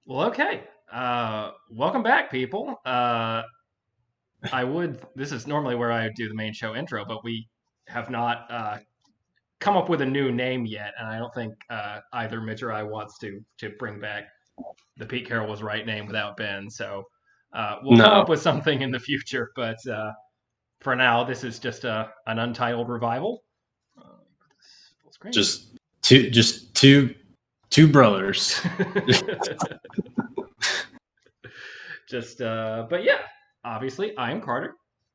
Well, okay. Welcome back, people. This is normally where I do the main show intro, but we have not come up with a new name yet, and I don't think either Mitch or I wants to bring back the Pete Carroll was right name without Ben. So we'll come No, up with something in the future, but for now, this is just an untitled revival. Full screen. just two brothers. But yeah, obviously, I am Carter.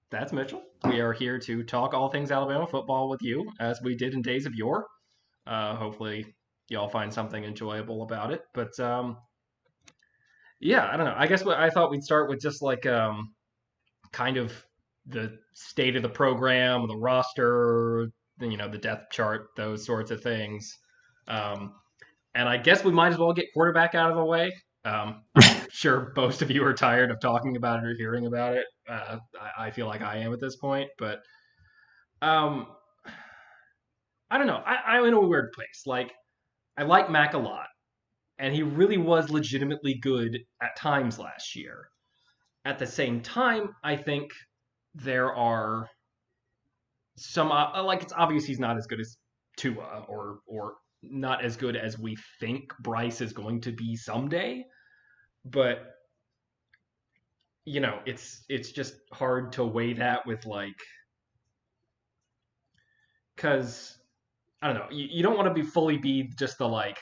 That's Mitchell. We are here to talk all things Alabama football with you, as we did in days of yore. Hopefully, y'all find something enjoyable about it. But yeah, I don't know. I guess what I thought we'd start with just like kind of the state of the program, the roster, the depth chart, those sorts of things. Um, and I guess we might as well get quarterback out of the way. I'm sure most of you are tired of talking about it or hearing about it. I feel like I am at this point, but um, I don't know. I'm in a weird place. Like, I like Mac a lot, and he really was legitimately good at times last year. At the same time, I think there are some like it's obvious he's not as good as Tua or not as good as we think Bryce is going to be someday. But it's just hard to weigh that with like because I don't know. You don't want to be just the like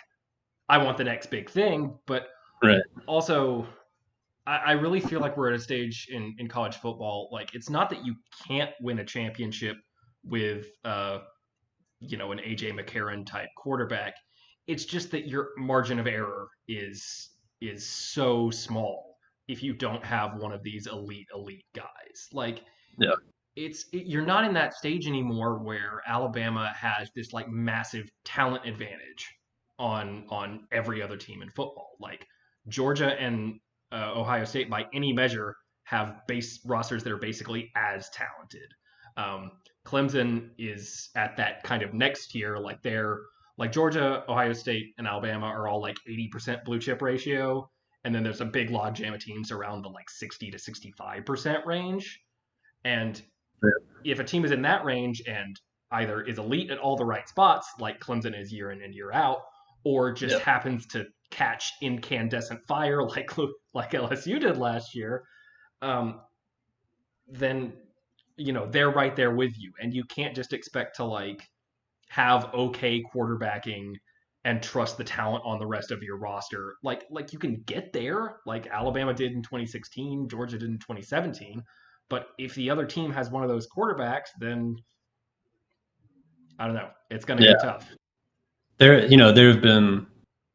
I want the next big thing, but Right. also I really feel like we're at a stage in college football. Like it's not that you can't win a championship with an AJ McCarron type quarterback. It's just that your margin of error is so small if you don't have one of these elite guys. Like Yeah. you're not in that stage anymore where Alabama has this like massive talent advantage on every other team in football. Like Georgia and Ohio State, by any measure, have base rosters that are basically as talented. Um, Clemson is at that kind of next tier, like they're like Georgia, Ohio State, and Alabama are all like 80% blue chip ratio, and then there's a big logjam of teams around the like 60 to 65% range. And if a team is in that range and either is elite at all the right spots, like Clemson is year in and year out, or just Yeah. happens to catch incandescent fire like LSU did last year, um, then they're right there with you, and you can't just expect to like have okay quarterbacking and trust the talent on the rest of your roster. Like you can get there, like Alabama did in 2016, Georgia did in 2017. But if the other team has one of those quarterbacks, then I don't know. It's going to get Yeah. tough. There have been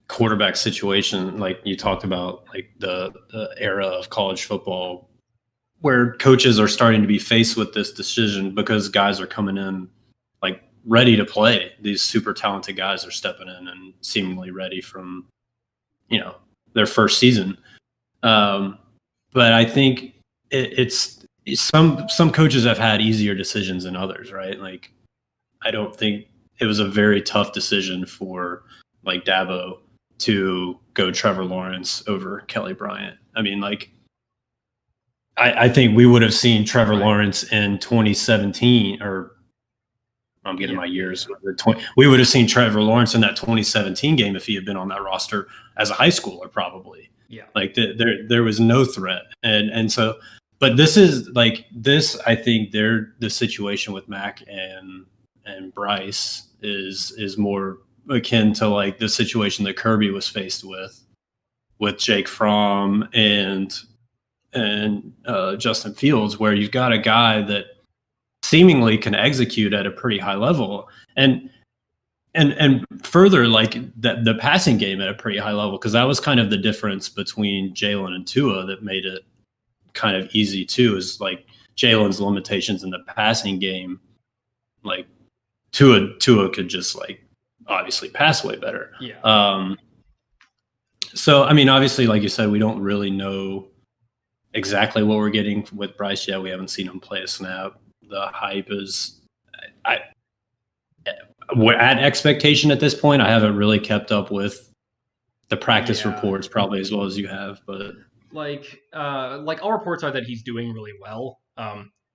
quarterback situation like you talked about, like the era of college football where coaches are starting to be faced with this decision because guys are coming in like ready to play. These super talented guys are stepping in and seemingly ready from, their first season. Um, but I think it's some coaches have had easier decisions than others, right? Like I don't think it was a very tough decision for like Dabo to go Trevor Lawrence over Kelly Bryant. I mean, like I think we would have seen Trevor Right. Lawrence in 2017, or I'm getting Yeah. my Yeah. years. We would have seen Trevor Lawrence in that 2017 game if he had been on that roster as a high schooler, probably. Yeah. Like there was no threat, and so, but this is like this. I think the situation with Mac and Bryce is more akin to like the situation that Kirby was faced with Jake Fromm and Justin Fields, where you've got a guy that seemingly can execute at a pretty high level, and further like the passing game at a pretty high level, because that was kind of the difference between Jalen and Tua that made it kind of easy too. Is like Jalen's limitations in the passing game, like Tua could just like obviously pass way better. Yeah. So I mean, obviously, like you said, we don't really know exactly what we're getting with Bryce yet. We haven't seen him play a snap. The hype is, we're at expectation at this point. I haven't really kept up with the practice Yeah. reports probably as well as you have, but Like all reports are that he's doing really well.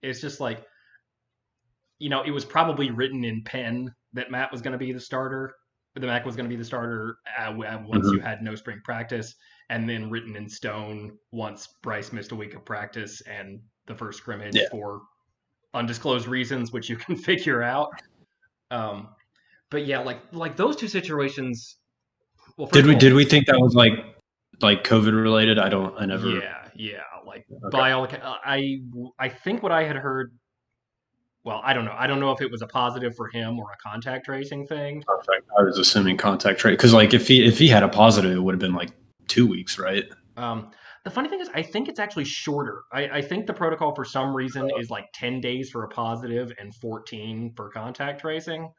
It's just like, it was probably written in pen that Matt was going to be the starter, but the Mac was going to be the starter once you had no spring practice, and then written in stone once Bryce missed a week of practice and the first scrimmage for undisclosed reasons, which you can figure out. But yeah, like those two situations. Well, did we think that was like COVID related? I never. Yeah. Like Okay. by all accounts, I think what I had heard. Well, I don't know. I don't know if it was a positive for him or a contact tracing thing. Perfect. I was assuming contact tracing because like if he had a positive, it would have been like 2 weeks, right? The funny thing is, I think it's actually shorter. I think the protocol for some reason is like 10 days for a positive and 14 for contact tracing.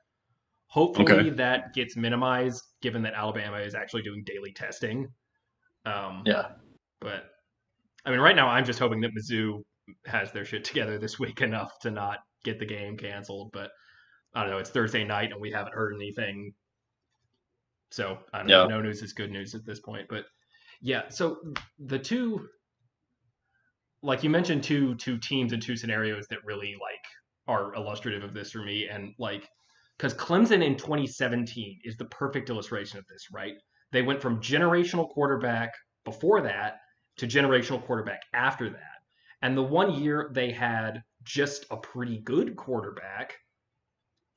Hopefully that gets minimized given that Alabama is actually doing daily testing. But I mean, right now I'm just hoping that Mizzou has their shit together this week enough to not get the game canceled. But I don't know. It's Thursday night and we haven't heard anything. So I don't know. No news is good news at this point. But yeah, so the two, like you mentioned, two teams and two scenarios that really like are illustrative of this for me, and like because Clemson in 2017 is the perfect illustration of this, right? They went from generational quarterback before that to generational quarterback after that, and the one year they had just a pretty good quarterback,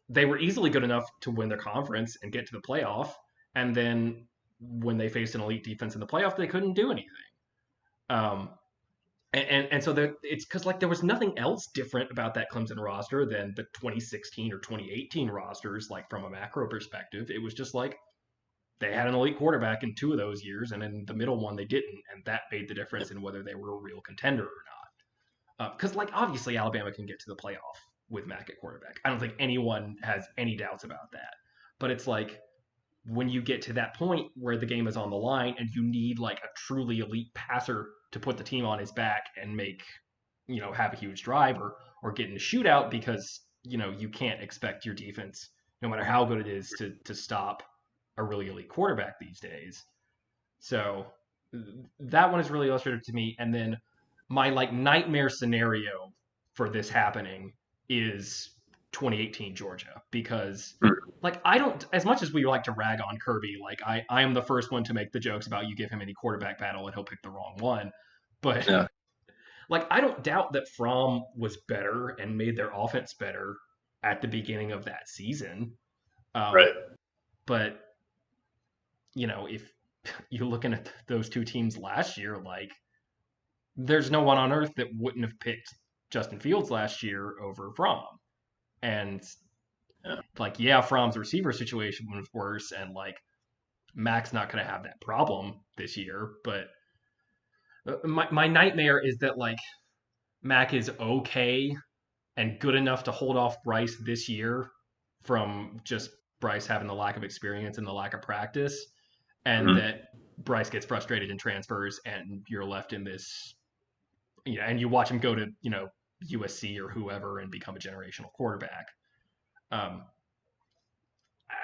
they were easily good enough to win their conference and get to the playoff, and then when they faced an elite defense in the playoff, they couldn't do anything. And so it's because like there was nothing else different about that Clemson roster than the 2016 or 2018 rosters. Like from a macro perspective, it was just like they had an elite quarterback in 2 of those years, and in the middle one they didn't, and that made the difference in whether they were a real contender or not. Because like obviously Alabama can get to the playoff with Mac at quarterback. I don't think anyone has any doubts about that. But it's like when you get to that point where the game is on the line and you need like a truly elite passer to put the team on his back and make, have a huge drive or get in a shootout because, you can't expect your defense, no matter how good it is, to stop a really elite quarterback these days. So that one is really illustrative to me. And then my like nightmare scenario for this happening is 2018 Georgia, because like I don't, as much as we like to rag on Kirby, like I am the first one to make the jokes about you give him any quarterback battle and he'll pick the wrong one. But like I don't doubt that Fromm was better and made their offense better at the beginning of that season. Right. But if you're looking at those two teams last year, like there's no one on earth that wouldn't have picked Justin Fields last year over Fromm. And Fromm's receiver situation was worse, and like Mac's not going to have that problem this year. But my nightmare is that like Mac is okay and good enough to hold off Bryce this year from just Bryce having the lack of experience and the lack of practice, and that Bryce gets frustrated and transfers, and you're left in this, and you watch him go to USC or whoever and become a generational quarterback. I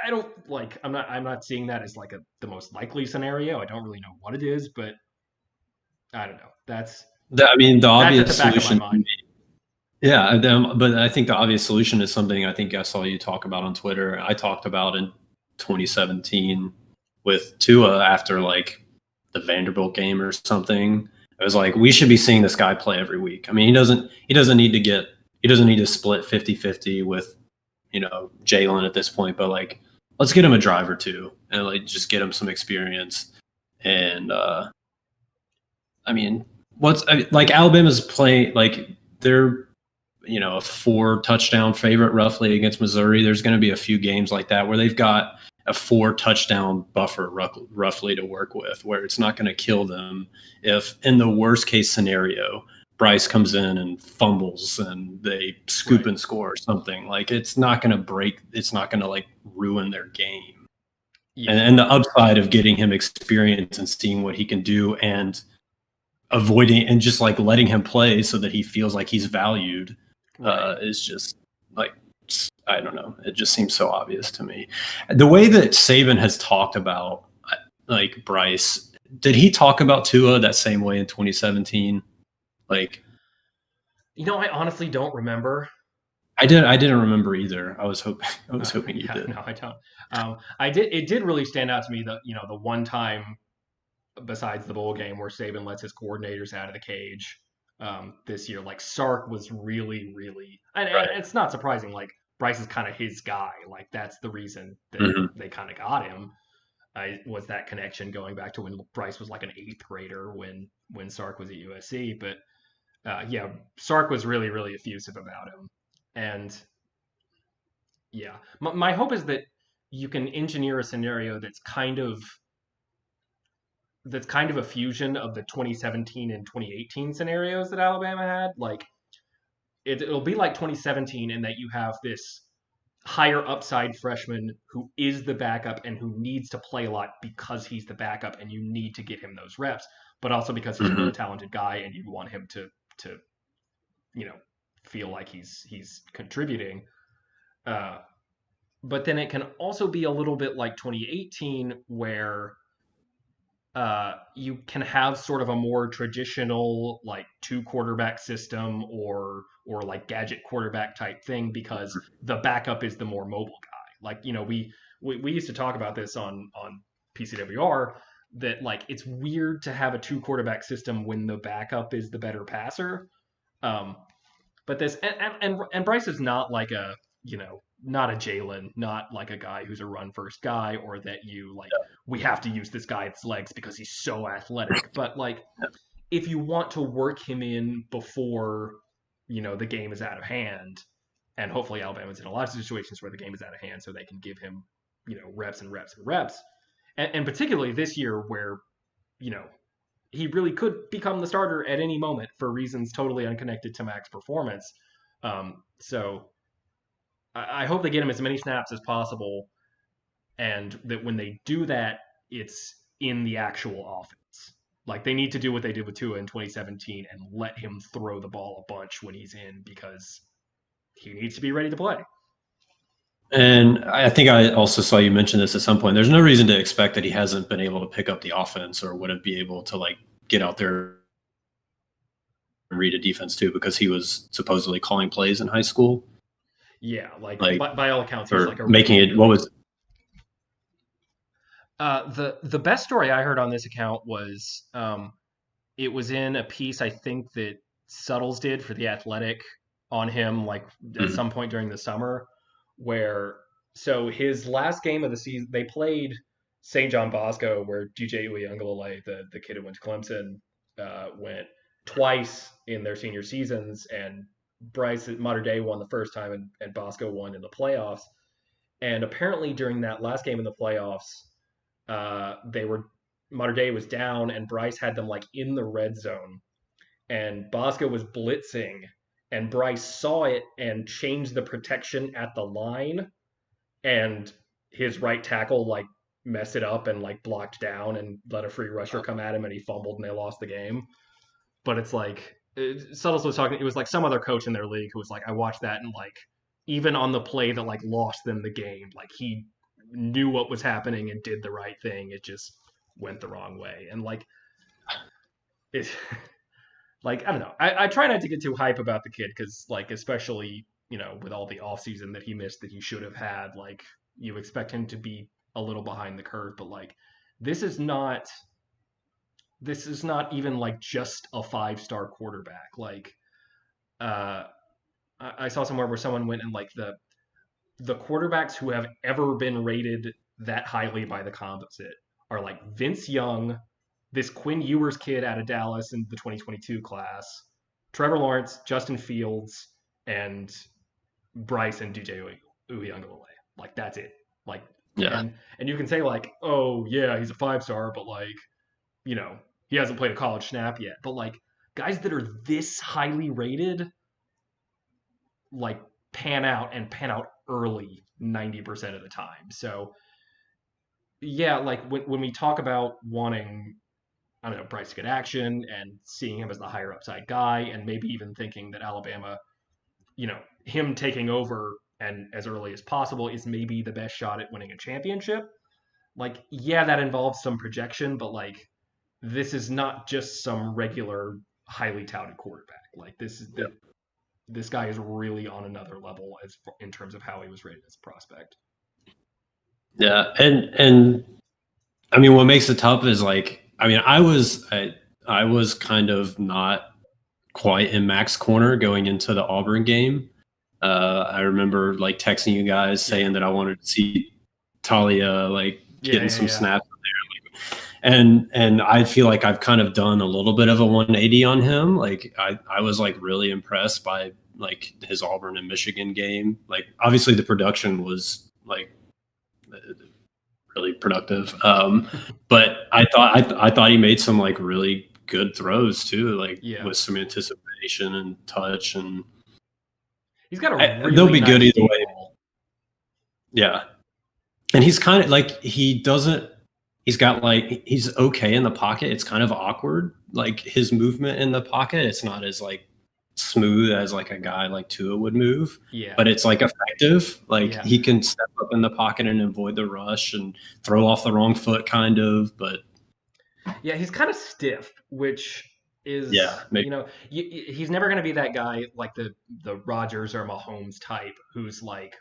don't like. I'm not seeing that as like the most likely scenario. I don't really know what it is, but I don't know. The obvious solution. Yeah, but I think the obvious solution is something I think I saw you talk about on Twitter. I talked about in 2017 with Tua after like the Vanderbilt game or something. It was like, we should be seeing this guy play every week. I mean, he doesn't need to split 50-50 with, Jalen at this point, but like, let's get him a drive or two and like just get him some experience. And like Alabama's playing, like they're, a 4 touchdown favorite roughly against Missouri. There's going to be a few games like that where they've got a 4 touchdown buffer roughly to work with, where it's not going to kill them if, in the worst case scenario, Bryce comes in and fumbles and they scoop and score or something. Like it's not going to like ruin their game. Yeah. And the upside of getting him experience and seeing what he can do and avoiding and just like letting him play so that he feels like he's valued is just like, I don't know. It just seems so obvious to me. The way that Saban has talked about like Bryce, did he talk about Tua that same way in 2017? Like, I honestly don't remember. I didn't remember either. I was hoping you Yeah, did. no, I don't. I did. It did really stand out to me that the one time besides the bowl game where Saban lets his coordinators out of the cage this year, like Sark was really, really, and Right. it's not surprising. Like Bryce is kind of his guy. Like that's the reason that Mm-hmm. they kind of got him. Was that connection going back to when Bryce was like an eighth grader when Sark was at USC? But yeah, Sark was really, really effusive about him, and yeah, my hope is that you can engineer a scenario that's kind of a fusion of the 2017 and 2018 scenarios that Alabama had. Like it'll be like 2017 in that you have this higher upside freshman who is the backup and who needs to play a lot because he's the backup and you need to get him those reps, but also because he's a really Mm-hmm. talented guy and you want him to you know feel like he's contributing. Uh, but then it can also be a little bit like 2018 where you can have sort of a more traditional like two quarterback system or like gadget quarterback type thing because the backup is the more mobile guy. Like we used to talk about this on PCWR that like it's weird to have a two quarterback system when the backup is the better passer. Um, but this and Bryce is not like a not a Jalen, not like a guy who's a run first guy, or that you like we have to use this guy's legs because he's so athletic. But like if you want to work him in before the game is out of hand, and hopefully Alabama's in a lot of situations where the game is out of hand, so they can give him reps and reps and reps, and particularly this year where you know he really could become the starter at any moment for reasons totally unconnected to Mac's performance. So I hope they get him as many snaps as possible, and that when they do that, it's in the actual offense. Like they need to do what they did with Tua in 2017 and let him throw the ball a bunch when he's in because he needs to be ready to play. And I think I also saw you mention this at some point. There's no reason to expect that he hasn't been able to pick up the offense or wouldn't be able to like get out there and read a defense too, because he was supposedly calling plays in high school. Yeah, like Like by all accounts, he's or like a making really, it what really was the best story I heard on this account was it was in a piece I think that Suttles did for the Athletic on him, like at mm, some point during the summer, where so his last game of the season they played St. John Bosco, where DJ Uyunglele, the kid who went to Clemson, went twice in their senior seasons, and Bryce at Mater Dei won the first time, and Bosco won in the playoffs. And apparently during that last game in the playoffs, they were Mater Dei was down, and Bryce had them like in the red zone, and Bosco was blitzing, and Bryce saw it and changed the protection at the line, and his right tackle like messed it up and like blocked down and let a free rusher come at him, and he fumbled, and they lost the game. But it's like Suttles was talking. It was like some other coach in their league who was like, I watched that and like even on the play that like lost them the game, like he knew what was happening and did the right thing. It just went the wrong way, and like it. Like I don't know. I try not to get too hype about the kid because like especially with all the offseason that he missed that he should have had, like you expect him to be a little behind the curve, but like this is not this is not even like just a 5-star quarterback. Like uh I saw somewhere where someone went and like the quarterbacks who have ever been rated that highly by the composite are like Vince Young, this Quinn Ewers kid out of Dallas in the 2022 class, Trevor Lawrence, Justin Fields, and Bryce and DJ Uyunglele. Like that's it. Like yeah. and you can say like, oh yeah, he's a 5-star, but like he hasn't played a college snap yet. But like guys that are this highly rated, like pan out early 90% of the time. So yeah, like when we talk about wanting, I don't know, Bryce to get action and seeing him as the higher upside guy, and maybe even thinking that Alabama, him taking over and as early as possible is maybe the best shot at winning a championship. like yeah, that involves some projection, but like this is not just some regular highly touted quarterback. Like this guy is really on another level in terms of how he was rated as a prospect. Yeah, and I mean, what makes it tough is like, I mean, I was kind of not quite in Mac's corner going into the Auburn game. I remember like texting you guys saying that I wanted to see Talia like getting some Yeah. snaps and I feel like I've kind of done a little bit of a 180 on him. Like I was like really impressed by like his Auburn and Michigan game. Like obviously the production was like really productive. But I thought he made some like really good throws too, like Yeah. with some anticipation and touch, and He's got a they'll really be good nice either deep way. ball. Yeah, and he's kind of like he doesn't. He's got like he's okay in the pocket. It's kind of awkward, like his movement in the pocket. It's not as like smooth as like a guy like Tua would move, Yeah. but it's like effective. Like Yeah. he can step up in the pocket and avoid the rush and throw off the wrong foot, kind of. But Yeah, he's kind of stiff, which is, yeah, maybe he's never going to be that guy like the Rodgers or Mahomes type who's like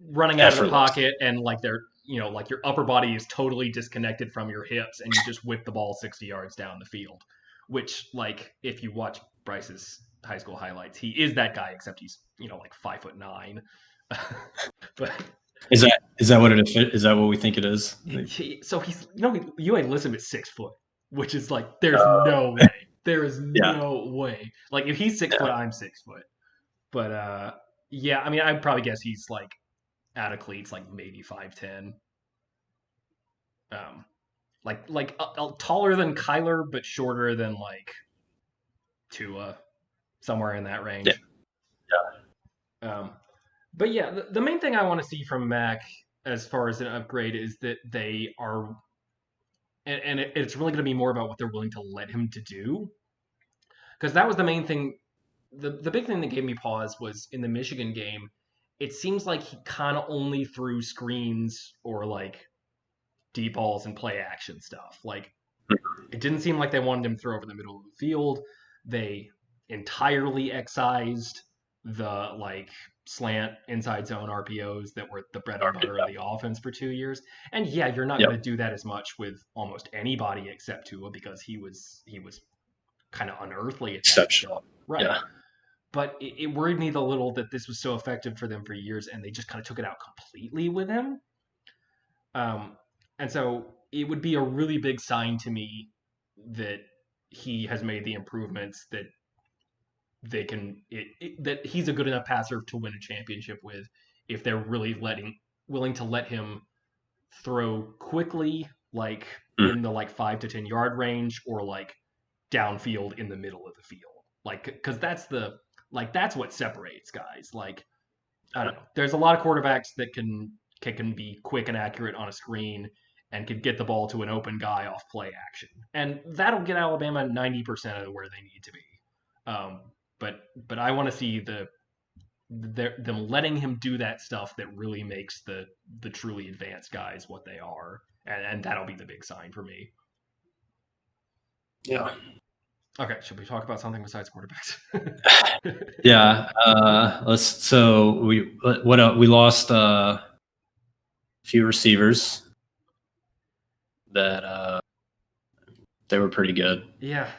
running out of the effortless. pocket and like like your upper body is totally disconnected from your hips and you just whip the ball 60 yards down the field. Which, like, if you watch Bryce's high school highlights, he is that guy, except he's like 5'9". But Is that what it is? Is that what we think it is? so he's UA Lissom is 6 foot, which is like there's no way. There is Yeah, no way. Like if he's 6 foot, yeah, I'm 6 foot. But yeah, I mean I'd probably guess he's like out of cleats, like maybe 5'10". Um, taller than Kyler, but shorter than like Tua, somewhere in that yeah, range. Um, but yeah, the main thing I want to see from Mac as far as an upgrade is that they are, and it's really going to be more about what they're willing to let him to do, because that was the main thing. The big thing that gave me pause was in the Michigan game. It seems like he kind of only threw screens or like deep balls and play action stuff. Like it didn't seem like they wanted him to throw over the middle of the field. They entirely excised the like slant inside zone RPOs that were the bread and butter of the offense for 2 years. And yeah, you're not yep. going to do that as much with almost anybody except Tua because he was kind of unearthly at that Exceptional. stuff. Right. Yeah, But it worried me a little that this was so effective for them for years and they just kind of took it out completely with him. And so it would be a really big sign to me that he has made the improvements that they can that he's a good enough passer to win a championship with if they're really willing to let him throw quickly, like in the like 5 to 10 yard range or like downfield in the middle of the field. Like because that's what separates guys. Like I don't know. There's a lot of quarterbacks that can be quick and accurate on a screen and could get the ball to an open guy off play action, and that'll get Alabama 90% of where they need to be. Um, but I want to see them letting him do that stuff that really makes the truly advanced guys what they are, and that'll be the big sign for me. yeah, Okay, should we talk about something besides quarterbacks? yeah. Let's. So what else? We lost a few receivers that they were pretty good. Yeah,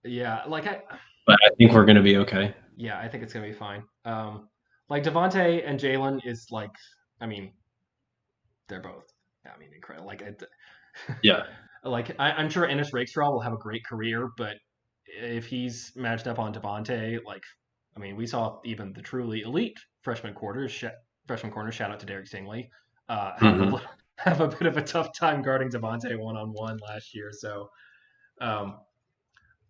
But I think we're going to be okay. Yeah, I think it's gonna be fine. Like Devontae and Jalen is like, I mean, they're both, I mean, incredible. Yeah. Like I'm sure Ennis Rakestraw will have a great career, but if he's matched up on Devontae, like, I mean, we saw even the truly elite freshman corners, shout out to Derek Stingley, have a bit of a tough time guarding Devontae one-on-one last year. So um,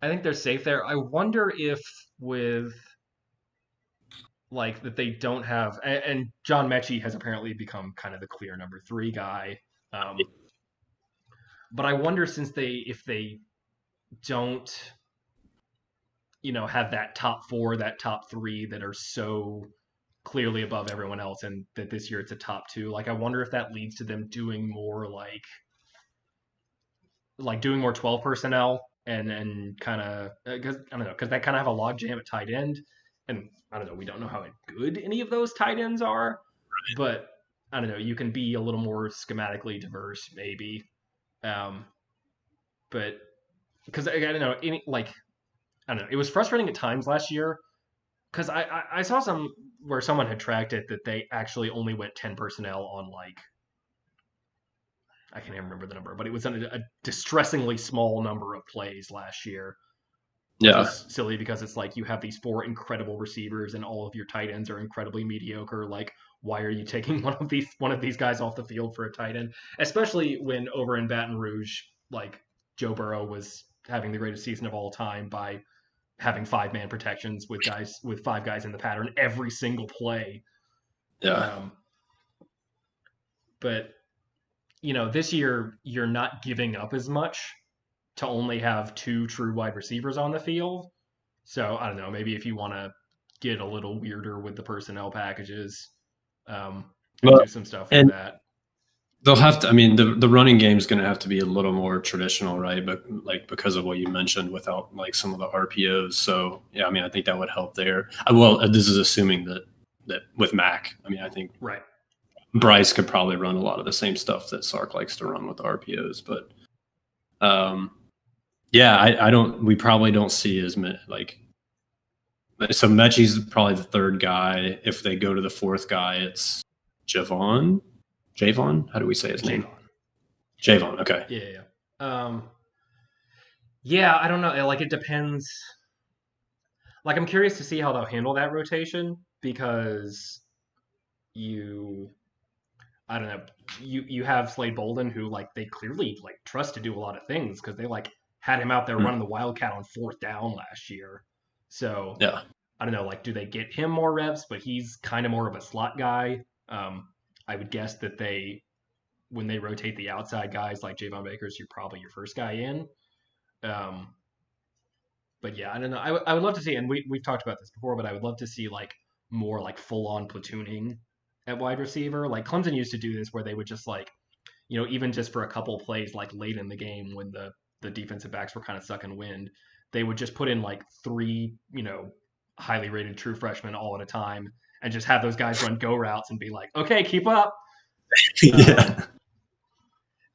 I think they're safe there. I wonder if with like that they don't have, and John Mechie has apparently become kind of the clear number 3 guy. But I wonder if they don't, have that top 4, that top 3 that are so clearly above everyone else, and that this year it's a top two. Like, I wonder if that leads to them doing more like doing more 12 personnel and kind of because I don't know, because they kind of have a logjam at tight end, and I don't know, we don't know how good any of those tight ends are, but I don't know, you can be a little more schematically diverse maybe, um, but because I don't know, I don't know, it was frustrating at times last year because I saw some where someone had tracked it that they actually only went 10 personnel on like I can't even remember the number, but it was a distressingly small number of plays last year, which Yeah. was silly because it's like you have these four incredible receivers and all of your tight ends are incredibly mediocre. Like, why are you taking one of these guys off the field for a tight end? Especially when over in Baton Rouge, like Joe Burrow was having the greatest season of all time by having 5-man protections with 5 guys in the pattern every single play. Yeah. Um, but this year you're not giving up as much to only have 2 true wide receivers on the field. So I don't know, maybe if you want to get a little weirder with the personnel packages, and Well, do some stuff with and that. they'll have to. I mean, the running game is going to have to be a little more traditional, right? But like because of what you mentioned, without like some of the RPOs. So yeah, I mean, I think that would help there. Well, this is assuming that with Mac. I mean, I think Right. Bryce could probably run a lot of the same stuff that Sark likes to run with RPOs, but yeah, I don't. We probably don't see as many like. So Mechie's probably the third guy. If they go to the fourth guy, it's Javon. Javon? How do we say his name? Javon. Javon. Okay. Yeah. Yeah, I don't know. Like, it depends. Like, I'm curious to see how they'll handle that rotation because you I don't know. You have Slade Bolden, who like they clearly like trust to do a lot of things because they like had him out there Mm. running the Wildcat on 4th down last year. So Yeah. I don't know. Like, do they get him more reps? But he's kind of more of a slot guy. I would guess that when they rotate the outside guys like Javon Baker's, you're probably your first guy in. Um, but yeah, I don't know. I would love to see, and we've talked about this before, but I would love to see like more like full on platooning at wide receiver. Like Clemson used to do this where they would just like even just for a couple plays like late in the game when the defensive backs were kind of sucking wind, they would just put in like 3, highly rated true freshmen all at a time and just have those guys run go routes and be like, okay, keep up. Yeah.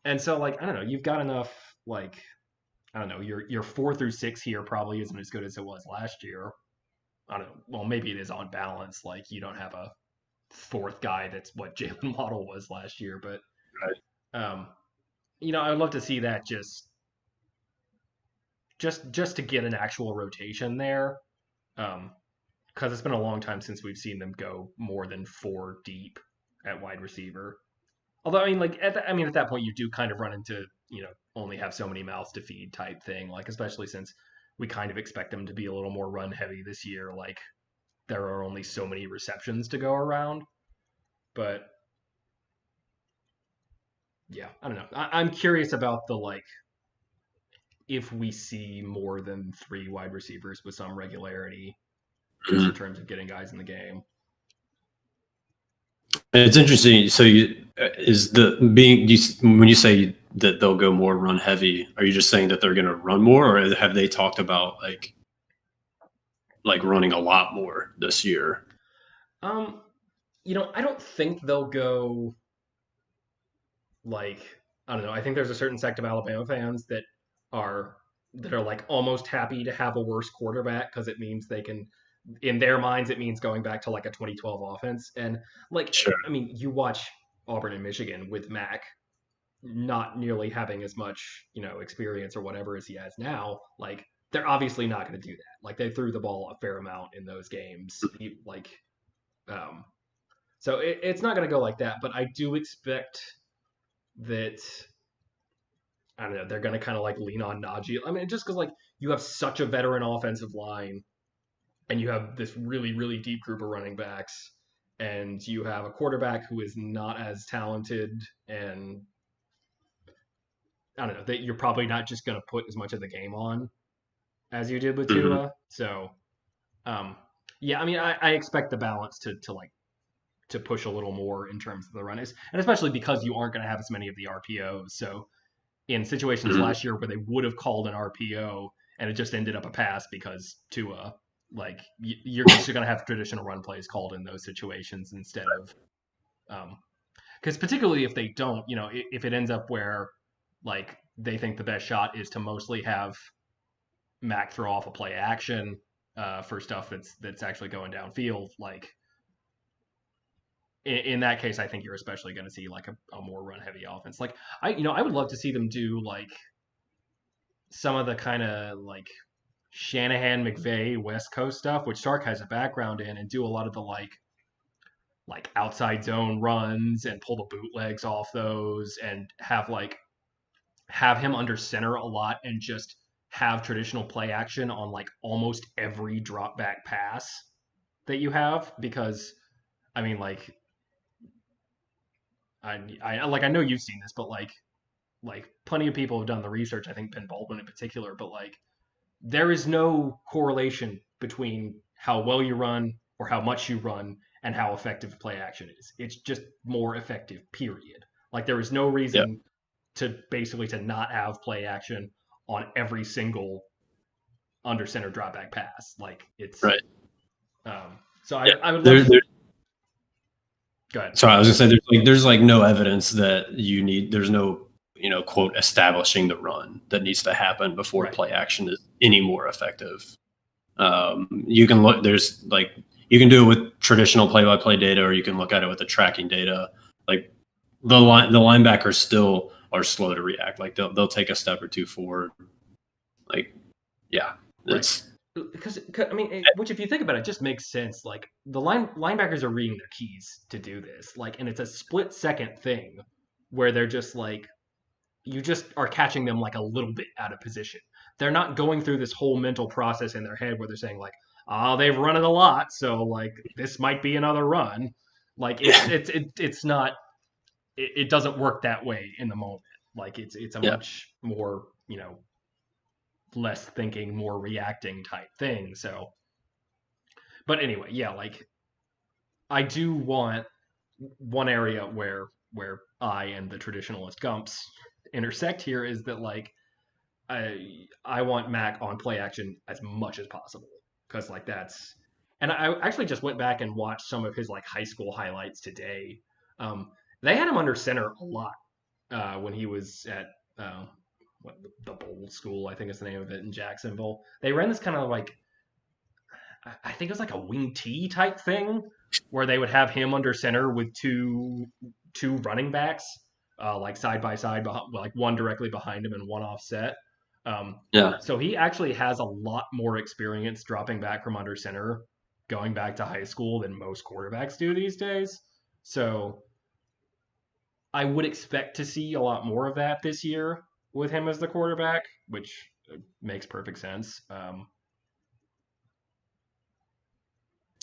And so like, I don't know, you've got enough like, I don't know, your 4 through 6 here probably isn't as good as it was last year. I don't know. Well, maybe it is on balance. Like you don't have a 4th guy that's what Jalen Waddle was last year, but Right. um, I'd love to see that just to get an actual rotation there, because it's been a long time since we've seen them go more than 4 deep at wide receiver. Although I mean, like at that point, you do kind of run into only have so many mouths to feed type thing. Like especially since we kind of expect them to be a little more run heavy this year. Like there are only so many receptions to go around. But yeah, I don't know. I'm curious about the like if we see more than 3 wide receivers with some regularity, just in Mhm. terms of getting guys in the game. It's interesting. So is the being when you say that they'll go more run heavy, are you just saying that they're going to run more, or have they talked about like running a lot more this year? Um, I don't think they'll go like I don't know. I think there's a certain sect of Alabama fans are that are like almost happy to have a worse quarterback because it means they can in their minds it means going back to like a 2012 offense. And like Sure. I mean, you watch Auburn and Michigan with Mac not nearly having as much, experience or whatever as he has now, like they're obviously not going to do that. Like they threw the ball a fair amount in those games. Um, so it's not going to go like that. But I do expect that I don't know they're going to kind of like lean on Najee. I mean, just because like you have such a veteran offensive line, and you have this really really deep group of running backs, and you have a quarterback who is not as talented and I don't know that you're probably not just going to put as much of the game on as you did with Mhm. Tua. So, um, yeah, I mean, I expect the balance to like to push a little more in terms of the run is, and especially because you aren't going to have as many of the RPOs. So in situations Mhm. last year where they would have called an RPO and it just ended up a pass because Tua, like you're just going to have traditional run plays called in those situations instead of, because particularly if they don't, if it ends up where like they think the best shot is to mostly have Mac throw off a play action for stuff that's actually going downfield, like in that case, I think you're especially going to see like a more run heavy offense. Like I would love to see them do like some of the kind of like Shanahan, McVay, West Coast stuff, which Sark has a background in, and do a lot of the like outside zone runs and pull the bootlegs off those, and have him under center a lot, and just have traditional play action on like almost every drop back pass that you have. Because I mean, like I know you've seen this, but like plenty of people have done the research. I think Ben Baldwin in particular, but like there is no correlation between how well you run or how much you run and how effective play action is. It's just more effective, period. Like there is no Yeah. reason to basically to not have play action on every single under center drop back pass. Like it's Right. so Yeah. I would love There, to there, go ahead. sorry, I was gonna say there's like no evidence that you need. There's no quote establishing the run that needs to happen before Right. play action is any more effective. You can look. There's like you can do it with traditional play-by-play data, or you can look at it with the tracking data. Like the linebackers still are slow to react. Like they'll take a step or two forward. Like yeah, Right. it's Because I mean, which if you think about it, just makes sense. Like the linebackers are reading their keys to do this. Like, and it's a split second thing where they're just like you just are catching them like a little bit out of position. They're not going through this whole mental process in their head where they're saying like, "Oh, they've run it a lot, so like this might be another run." Like it's not. It doesn't work that way in the moment. Like it's a yeah. much more less thinking, more reacting type thing. So, but anyway, yeah, like I do want one area where I and the traditionalist Gumps intersect here is that like I want Mac on play action as much as possible, because like that's, and I actually just went back and watched some of his like high school highlights today. Um, they had him under center a lot when he was at what, the Bowl School, I think is the name of it, in Jacksonville. They ran this kind of like, I think it was like a wing T type thing where they would have him under center with two running backs, like side by side, like one directly behind him and one offset. Um, Yeah. so he actually has a lot more experience dropping back from under center, going back to high school than most quarterbacks do these days. So I would expect to see a lot more of that this year with him as the quarterback, which makes perfect sense.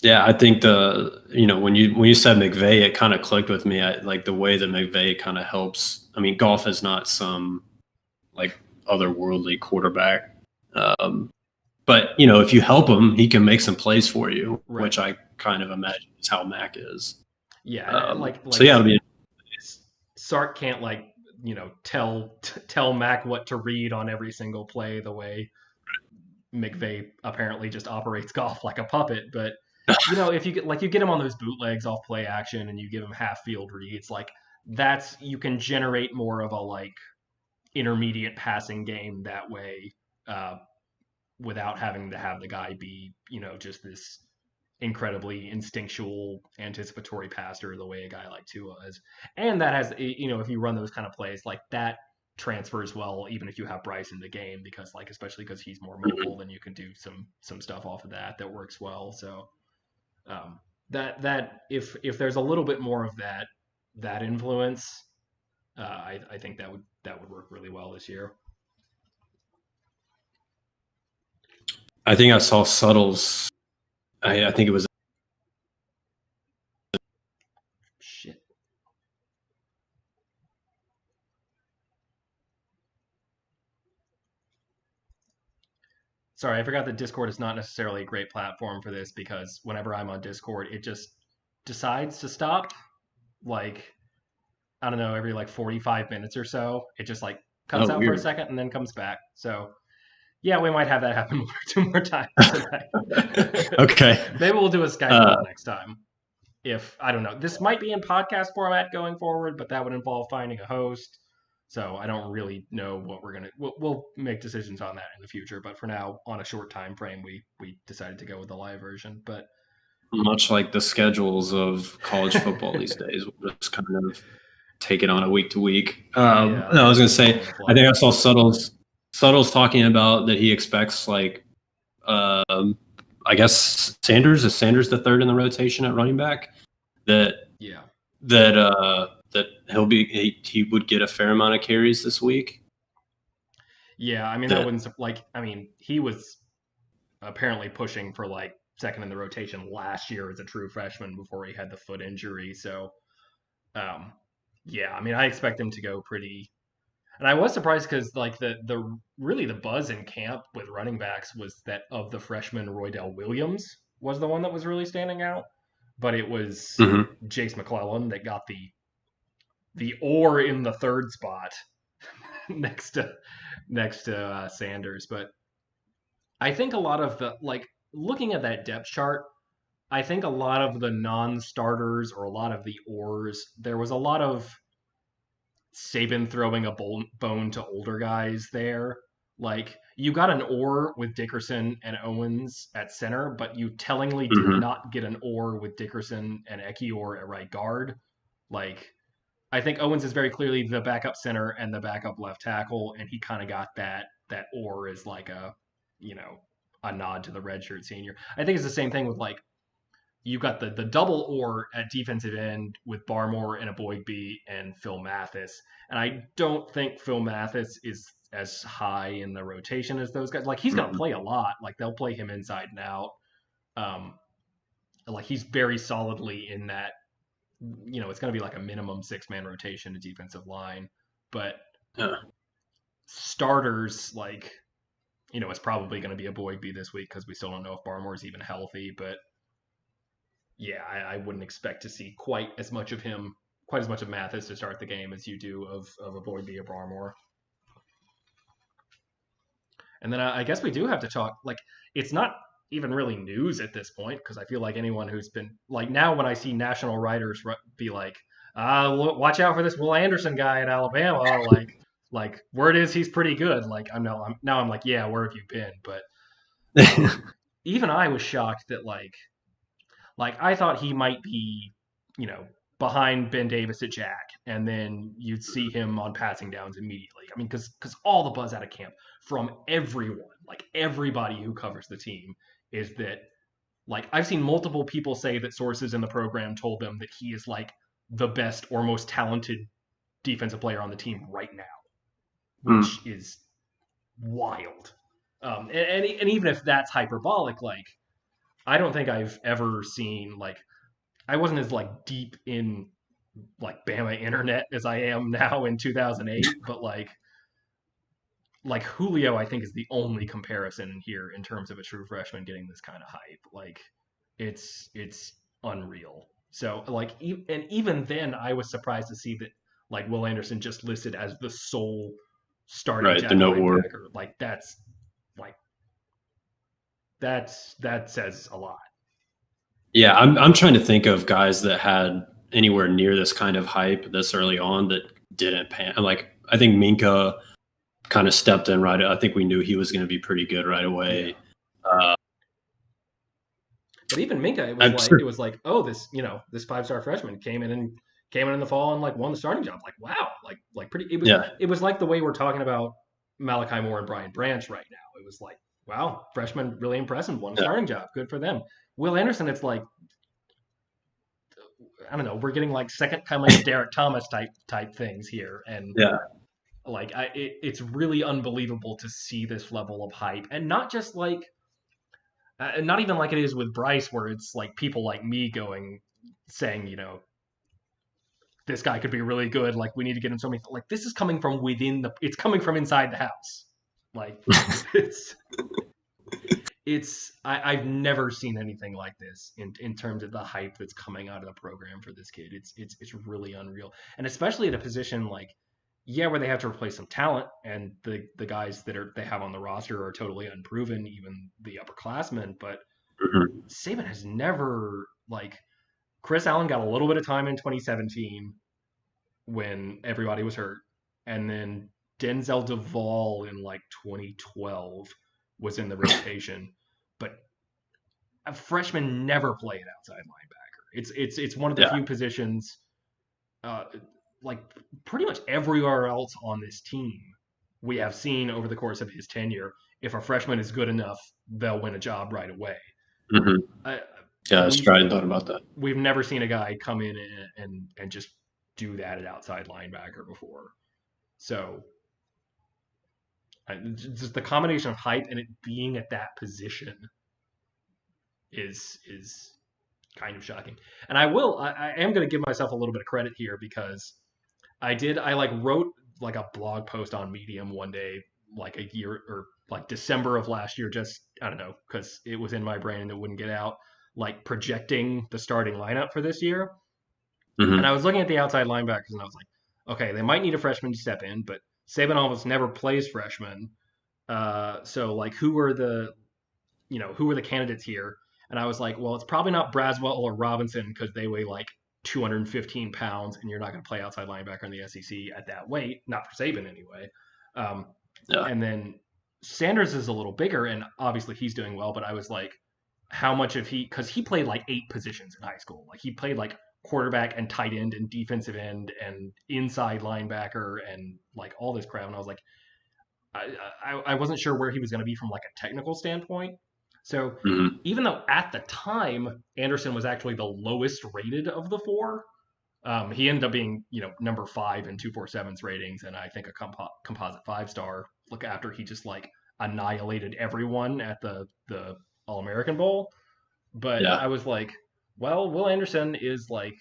Yeah, I think when you said McVay, it kind of clicked with me. I like the way that McVay kind of helps. I mean, Goff is not some like otherworldly quarterback, but if you help him, he can make some plays for you, Right. which I kind of imagine is how Mac is. Yeah, and So yeah, it'll be Sark can't like tell Mac what to read on every single play the way McVay apparently just operates golf like a puppet. But if you get him on those bootlegs off play action and you give him half field reads, like that's you can generate more of a like intermediate passing game that way, uh, without having to have the guy be just this incredibly instinctual anticipatory passer the way a guy like Tua is. And that has if you run those kind of plays like that transfers well even if you have Bryce in the game, because like especially because he's more mobile, then you can do some stuff off of that works well. So that if there's a little bit more of that influence, I think that would work really well this year. I think I saw Suttle's. I think it was. Shit. Sorry, I forgot that Discord is not necessarily a great platform for this, because whenever I'm on Discord, it just decides to stop, like, I don't know, every like 45 minutes or so. It just like cuts Oh, out for a weird. second and then comes back. So yeah, we might have that happen 1 or 2 more times tonight. Okay. Maybe we'll do a Skype Uh, call next time. If I don't know, this might be in podcast format going forward, but that would involve finding a host. So I don't really know what we're gonna. We'll make decisions on that in the future. But for now, on a short time frame, we decided to go with the live version. But much like the schedules of college football these days, we'll just kind of take it on a week to week. yeah, No, I was going to all say, on the I fly. think I saw Suttle's talking about that he expects like, I guess Sanders the third in the rotation at running back that Yeah, that he would get a fair amount of carries this week. yeah. I mean, that That wouldn't like. I mean, he was apparently pushing for like second in the rotation last year as a true freshman before he had the foot injury. So, um, yeah. I mean, I expect him to go pretty. And I was surprised because like the really the buzz in camp with running backs was that of the freshman Roydell Williams was the one that was really standing out, but it was Mhm. Jace McClellan that got the or in the third spot next to Sanders. But I think a lot of the like looking at that depth chart, I think a lot of the non-starters or a lot of the ors, there was a lot of Saban throwing a bone to older guys there. Like you got an or with Dickerson and Owens at center, but you tellingly did Mhm. not get an or with Dickerson and Ekiyor at right guard. Like I think Owens is very clearly the backup center and the backup left tackle, and he kind of got that or is like a you know a nod to the redshirt senior. I think it's the same thing with like you got the double or at defensive end with Barmore and a Boygby and Phil Mathis. And I don't think Phil Mathis is as high in the rotation as those guys. Like he's gonna Mhm. play a lot. Like they'll play him inside and out. Um, like he's very solidly in that. It's gonna be like a minimum 6-man rotation to defensive line, but Yeah. starters like it's probably going to be a Boygby this week because we still don't know if Barmore's even healthy. But yeah, I wouldn't expect to see quite as much of him, quite as much of Mathis to start the game as you do of a Boyd or Barmore. And then I guess we do have to talk. Like, it's not even really news at this point because I feel like anyone who's been like now when I see national writers be like, watch out for this Will Anderson guy at Alabama, like word is he's pretty good. Like I'm like, yeah, where have you been? But even I was shocked that like I thought he might be, you know, behind Ben Davis at Jack, and then you'd see him on passing downs immediately. I mean, because all the buzz out of camp from everyone, like everybody who covers the team, is that like I've seen multiple people say that sources in the program told them that he is like the best or most talented defensive player on the team right now, which Mm. is wild. And even if that's hyperbolic, like I don't think I've ever seen like I wasn't as like deep in like Bama internet as I am now in 2008, but like Julio, I think is the only comparison here in terms of a true freshman getting this kind of hype. Like it's unreal. So like and even then, I was surprised to see that like Will Anderson just listed as the sole starting Right. The Jack no war. linebacker. Like that says a lot. Yeah, I'm trying to think of guys that had anywhere near this kind of hype this early on that didn't pan. Like I think Minka kind of stepped in right. I think we knew he was going to be pretty good right Yeah. away. Uh, But even Minka, I'm sure. it was like, oh, this 5-star freshman came in the fall and like won the starting job. Like, wow, like pretty. Yeah, It was like the way we're talking about Malachi Moore and Brian Branch right now. It was like, wow, freshman really impressive, won a yeah, starting job, good for them. Will Anderson, it's like I don't know, we're getting like second coming of Derek Thomas type things here, and yeah. like it's really unbelievable to see this level of hype, and not just like not even like it is with Bryce, where it's like people like me saying, this guy could be really good. Like we need to get him so many. Like this is coming from within it's coming from inside the house. Like it's I've never seen anything like this in terms of the hype that's coming out of the program for this kid. It's really unreal, and especially at a position like, yeah, where they have to replace some talent, and the guys they have on the roster are totally unproven, even the upperclassmen. But Mhm. Saban has never, like, Chris Allen got a little bit of time in 2017 when everybody was hurt, and then Denzel Duvall in like 2012 was in the rotation, but a freshman never played outside linebacker. It's one of the Yeah. few positions, uh, like pretty much everywhere else on this team, we have seen over the course of his tenure, if a freshman is good enough, they'll win a job right away. Hmm. Uh, Yeah, we've Stride thought about that. we've never seen a guy come in and just do that at outside linebacker before. So just the combination of hype and it being at that position is kind of shocking. And I am going to give myself a little bit of credit here because I like wrote like a blog post on Medium one day, like a year or like December of last year, just I don't know, because it was in my brain and it wouldn't get out, like projecting the starting lineup for this year. And I Hmm. was looking at the outside linebackers and I was like, okay, they might need a freshman to step in, but Saban almost never plays freshmen. So like who are the candidates here? And I was like, well, it's probably not Braswell or Robinson because they weigh like 215 pounds, and you're not going to play outside linebacker in the SEC at that weight, not for Saban anyway. Um, Yeah. and then Sanders is a little bigger, and obviously he's doing well. But I was like, how much of he? Because he played like 8 positions in high school. Like he played like quarterback and tight end and defensive end and inside linebacker and like all this crap. And I was like, I wasn't sure where he was going to be from like a technical standpoint. So Hmm. even though at the time Anderson was actually the lowest rated of the four, he ended up being number 5 in 247's ratings, and I think a composite 5-star. Look after he just like annihilated everyone at the All American Bowl. But I Yeah. was like, well, Will Anderson is like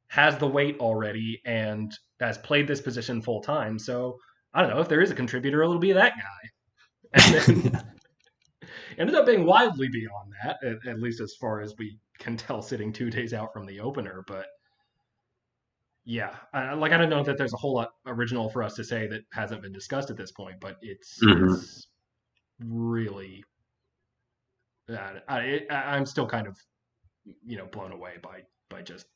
has the weight already and has played this position full time, so I don't know if there is a contributor, it'll be that guy. And then ended up being wildly beyond that, at least as far as we can tell, sitting 2 days out from the opener. But yeah, I don't know that there's a whole lot original for us to say that hasn't been discussed at this point, but Hmm. it's really I'm still kind of blown away by just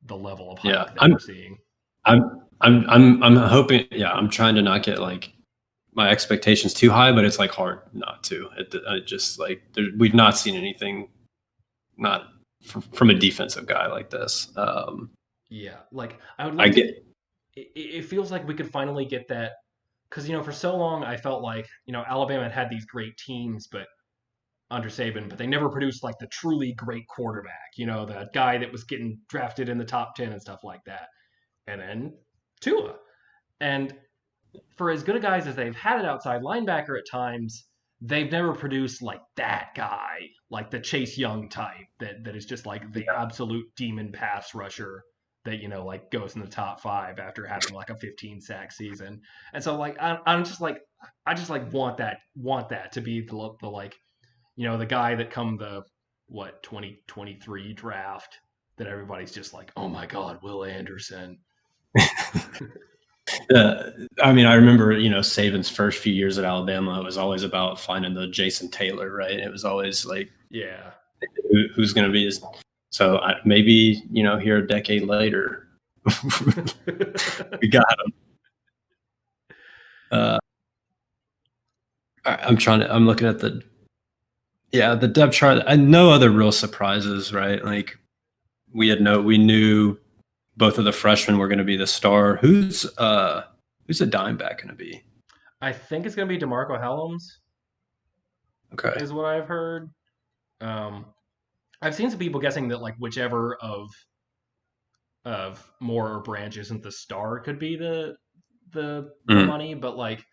the level of Yeah. hype that we're seeing. I'm hoping. Yeah, I'm trying to not get like my expectations too high, but it's like hard not to. It just like we've not seen anything not from a defensive guy like this. Yeah, like I would I like to. get. It feels like we could finally get that because for so long I felt like Alabama had these great teams, but under Saban, but they never produced like the truly great quarterback, the guy that was getting drafted in the top 10 and stuff like that. And then Tua. And for as good a guys as they've had at outside linebacker at times, they've never produced like that guy, like the Chase Young type that is just like the Yeah. absolute demon pass rusher that like goes in the top 5 after having like a 15 sack season. And so like I'm just like I just like want that to be the like the guy that come the 2023 draft that everybody's just like, oh my god, Will Anderson. Uh, I mean, I remember, Saban's first few years at Alabama, it was always about finding the Jason Taylor, right? It was always like, Yeah. who's going to be his. So maybe, here a decade later, we got him. Uh, I'm looking at the depth chart. No other real surprises, right? Like we knew both of the freshmen were going to be the star. Who's the dime back going to be? I think it's gonna be DeMarco Hellams, Okay. is what I've heard. Um, I've seen some people guessing that like whichever of Moore or Branch isn't the star could be the Mm. money, but like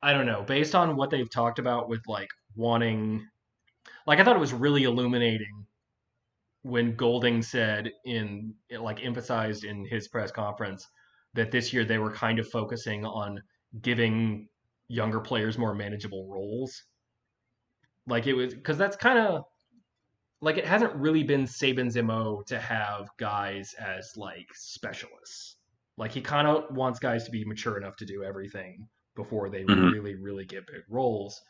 I don't know. Based on what they've talked about with like wanting, like I thought it was really illuminating when Golding said like emphasized in his press conference that this year they were kind of focusing on giving younger players more manageable roles. Like it was because that's kind of like it hasn't really been Saban's MO to have guys as like specialists. Like he kind of wants guys to be mature enough to do everything before they Hmm. really, really get big roles.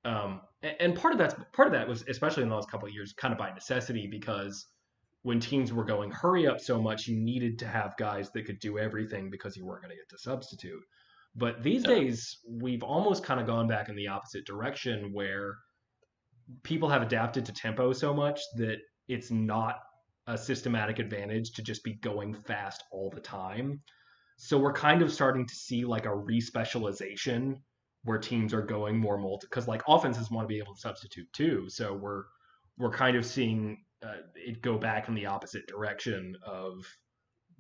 And part of that was especially in the last couple of years kind of by necessity because when teams were going hurry up so much, you needed to have guys that could do everything because you weren't going to get to substitute. But these Yeah. days, we've almost kind of gone back in the opposite direction where people have adapted to tempo so much that it's not a systematic advantage to just be going fast all the time. So we're kind of starting to see like a respecialization where teams are going more multi because like offenses want to be able to substitute too. So we're kind of seeing it go back in the opposite direction of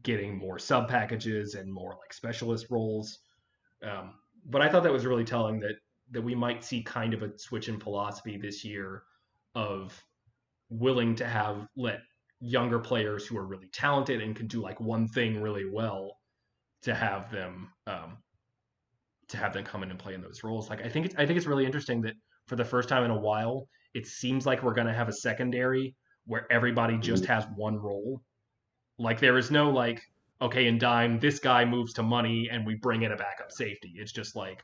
getting more sub packages and more like specialist roles. Um, but I thought that was really telling that we might see kind of a switch in philosophy this year of willing to have let younger players who are really talented and can do like one thing really well to have them come in and play in those roles. Like I think it's really interesting that for the first time in a while, it seems like we're going to have a secondary where everybody just has one role. Like there is no like, okay, in dime, this guy moves to money and we bring in a backup safety. It's just like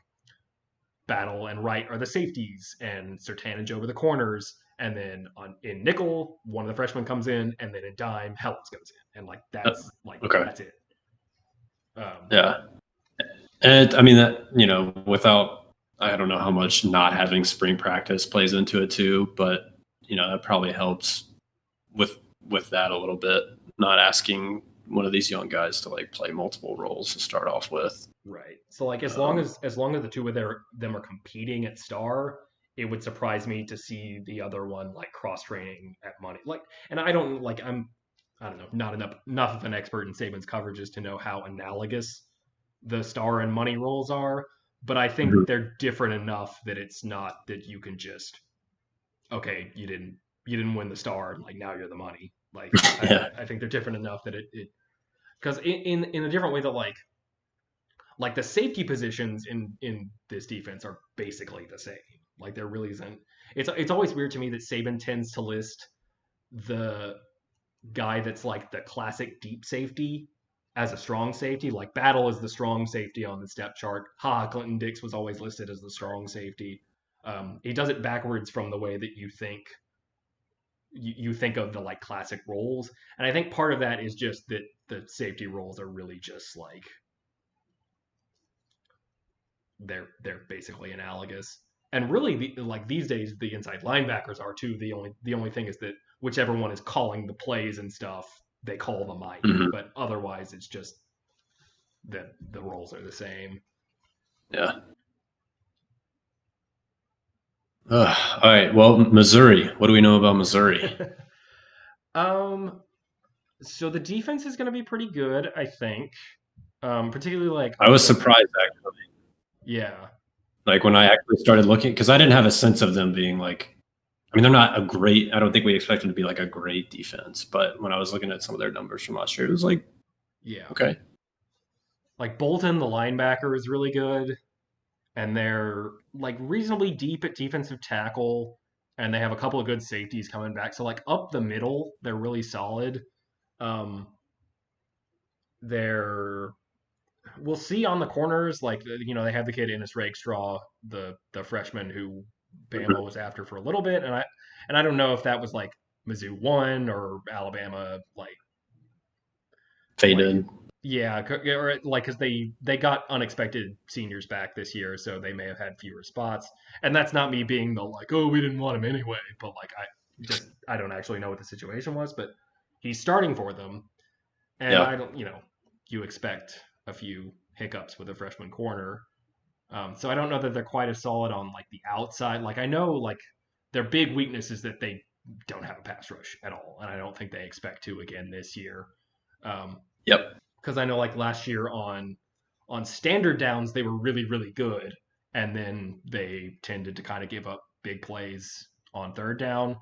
Battle and Wright are the safeties and Sertanage over the corners. And then in nickel, one of the freshmen comes in, and then in dime, Helms goes in, and Uh, like okay. that's it. Um, Yeah. And I mean that, without, I don't know how much not having spring practice plays into it too, but that probably helps with with that a little bit. Not asking one of these young guys to like play multiple roles to start off with. right. So like Um, as long as the two of them are competing at star, it would surprise me to see the other one like cross training at money. Like, and I don't like I don't know, not enough of an expert in Saban's coverages to know how analogous the star and money roles are, but I think mhm. they're different enough that it's not that you can just okay, you didn't win the star, like now you're the money. Like Yeah. I think they're different enough that it because in a different way that like the safety positions in this defense are basically the same. Like there really isn't. It's always weird to me that Saban tends to list the guy that's like the classic deep safety as a strong safety. Like Battle is the strong safety on the step chart. Clinton Dix was always listed as the strong safety. He does it backwards from the way that you think of the like classic roles, and I think part of that is just that the safety roles are really just like they're basically analogous. And really, like these days, the inside linebackers are too. The only thing is that whichever one is calling the plays and stuff, they call the mic. Mhm. But otherwise, it's just that the roles are the same. Yeah. All right. Well, Missouri. What do we know about Missouri? um, so the defense is going to be pretty good, I think. Particularly like I was the surprised actually. yeah, Like when I actually started looking, because I didn't have a sense of them being like. I mean, they're not a great. I don't think we expect them to be like a great defense. But when I was looking at some of their numbers from last year, it was like, yeah. okay. Like Bolton, the linebacker, is really good, and they're like reasonably deep at defensive tackle, and they have a couple of good safeties coming back. So like up the middle, they're really solid. Um, they're we'll see on the corners. Like they have the kid Ennis Rakestraw, the freshman who Bama Mhm. was after for a little bit, and I don't know if that was like Mizzou one or Alabama like Faded. yeah, or like because they got unexpected seniors back this year, so they may have had fewer spots. And that's not me being the like, oh, we didn't want him anyway, but like I don't actually know what the situation was, but he's starting for them, and Yeah. I don't you expect a few hiccups with a freshman corner, so I don't know that they're quite as solid on like the outside. Like I know like their big weakness is that they don't have a pass rush at all, and I don't think they expect to again this year. Um, Yep. because I know like last year on standard downs they were really really good, and then they tended to kind of give up big plays on third down,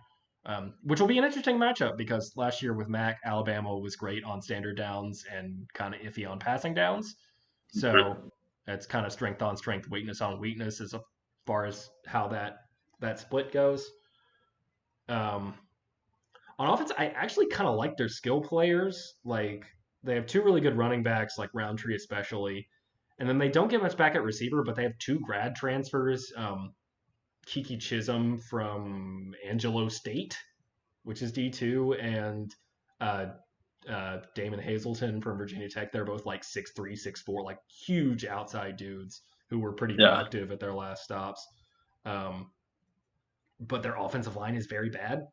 which will be an interesting matchup because last year with Mac, Alabama was great on standard downs and kind of iffy on passing downs. So Mhm. it's kind of strength on strength, weakness on weakness as far as how that that split goes. Um, on offense, I actually kind of like their skill players. Like they have two really good running backs, like Roundtree especially, and then they don't get much back at receiver, but they have two grad transfers. Kiki Chisholm from Angelo State, which is D2, and uh, Damon Hazelton from Virginia Tech. They're both like 6'3", 6'4", like huge outside dudes who were pretty Yeah. productive at their last stops. Um, but their offensive line is very bad,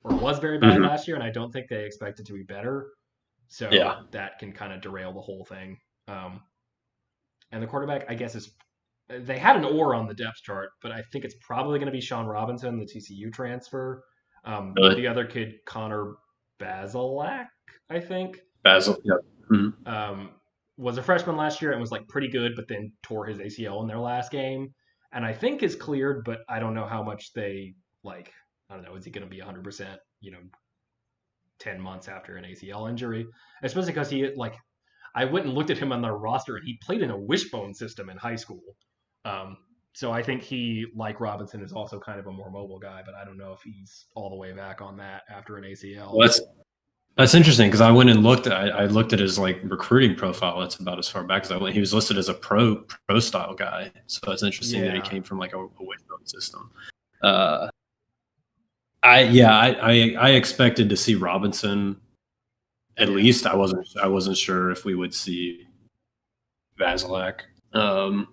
or was very bad Hmm. last year, and I don't think they expect it to be better. So Yeah. that can kind of derail the whole thing. Um, and the quarterback, I guess, is they had an or on the depth chart, but I think it's probably going to be Sean Robinson, the TCU transfer. Really. The other kid, Connor Bazelak, I think, Basil. Yeah. Mhm. um, was a freshman last year and was like pretty good, but then tore his ACL in their last game, and I think is cleared, but I don't know how much they like. I don't know. Is he going to be 100%? 10 months after an ACL injury, especially because he like I went and looked at him on their roster, and he played in a wishbone system in high school. Um, so I think he, like Robinson, is also kind of a more mobile guy, but I don't know if he's all the way back on that after an ACL. Well, that's interesting because I went and looked. I looked at his like recruiting profile. That's about as far back as I went. He was listed as a pro style guy. So it's interesting that he Yeah, came from like a wishbone system. Uh, I expected to see Robinson at yeah, least. I wasn't sure if we would see Vasilak. Um,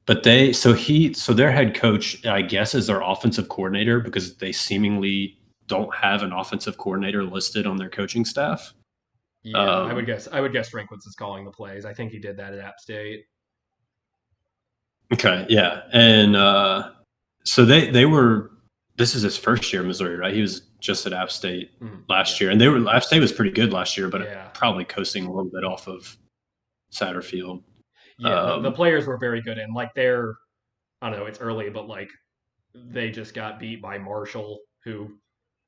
but their head coach, I guess, is their offensive coordinator because they seemingly don't have an offensive coordinator listed on their coaching staff. yeah. I would Um, guess. I would guess Drinkwitz is calling the plays. I think he did that at App State. okay, yeah, and so they were. This is his first year in Missouri, right? He was just at App State last Yeah, year, and App State was pretty good last year, but yeah, probably coasting a little bit off of Satterfield. yeah. The Um, players were very good, and like they're I don't know. It's early, but like they just got beat by Marshall, who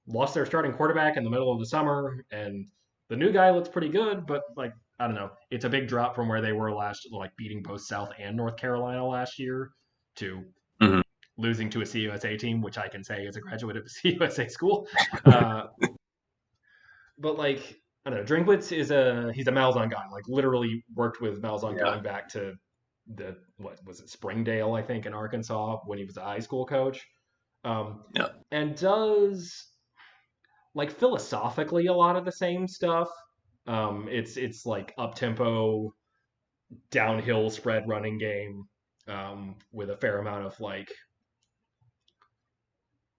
lost their starting quarterback in the middle of the summer, and the new guy looks pretty good, but like I don't know, it's a big drop from where they were last, like beating both South and North Carolina last year, to mhm. losing to a CUSA team, which I can say is a graduate of a CUSA school. Uh, but like I don't know, Drinkwitz is he's a Malzahn guy, like literally worked with Malzahn Yeah, going back to the what was it Springdale, I think, in Arkansas when he was a high school coach, um, yeah, and does like philosophically a lot of the same stuff. It's like up tempo, downhill spread running game, with a fair amount of like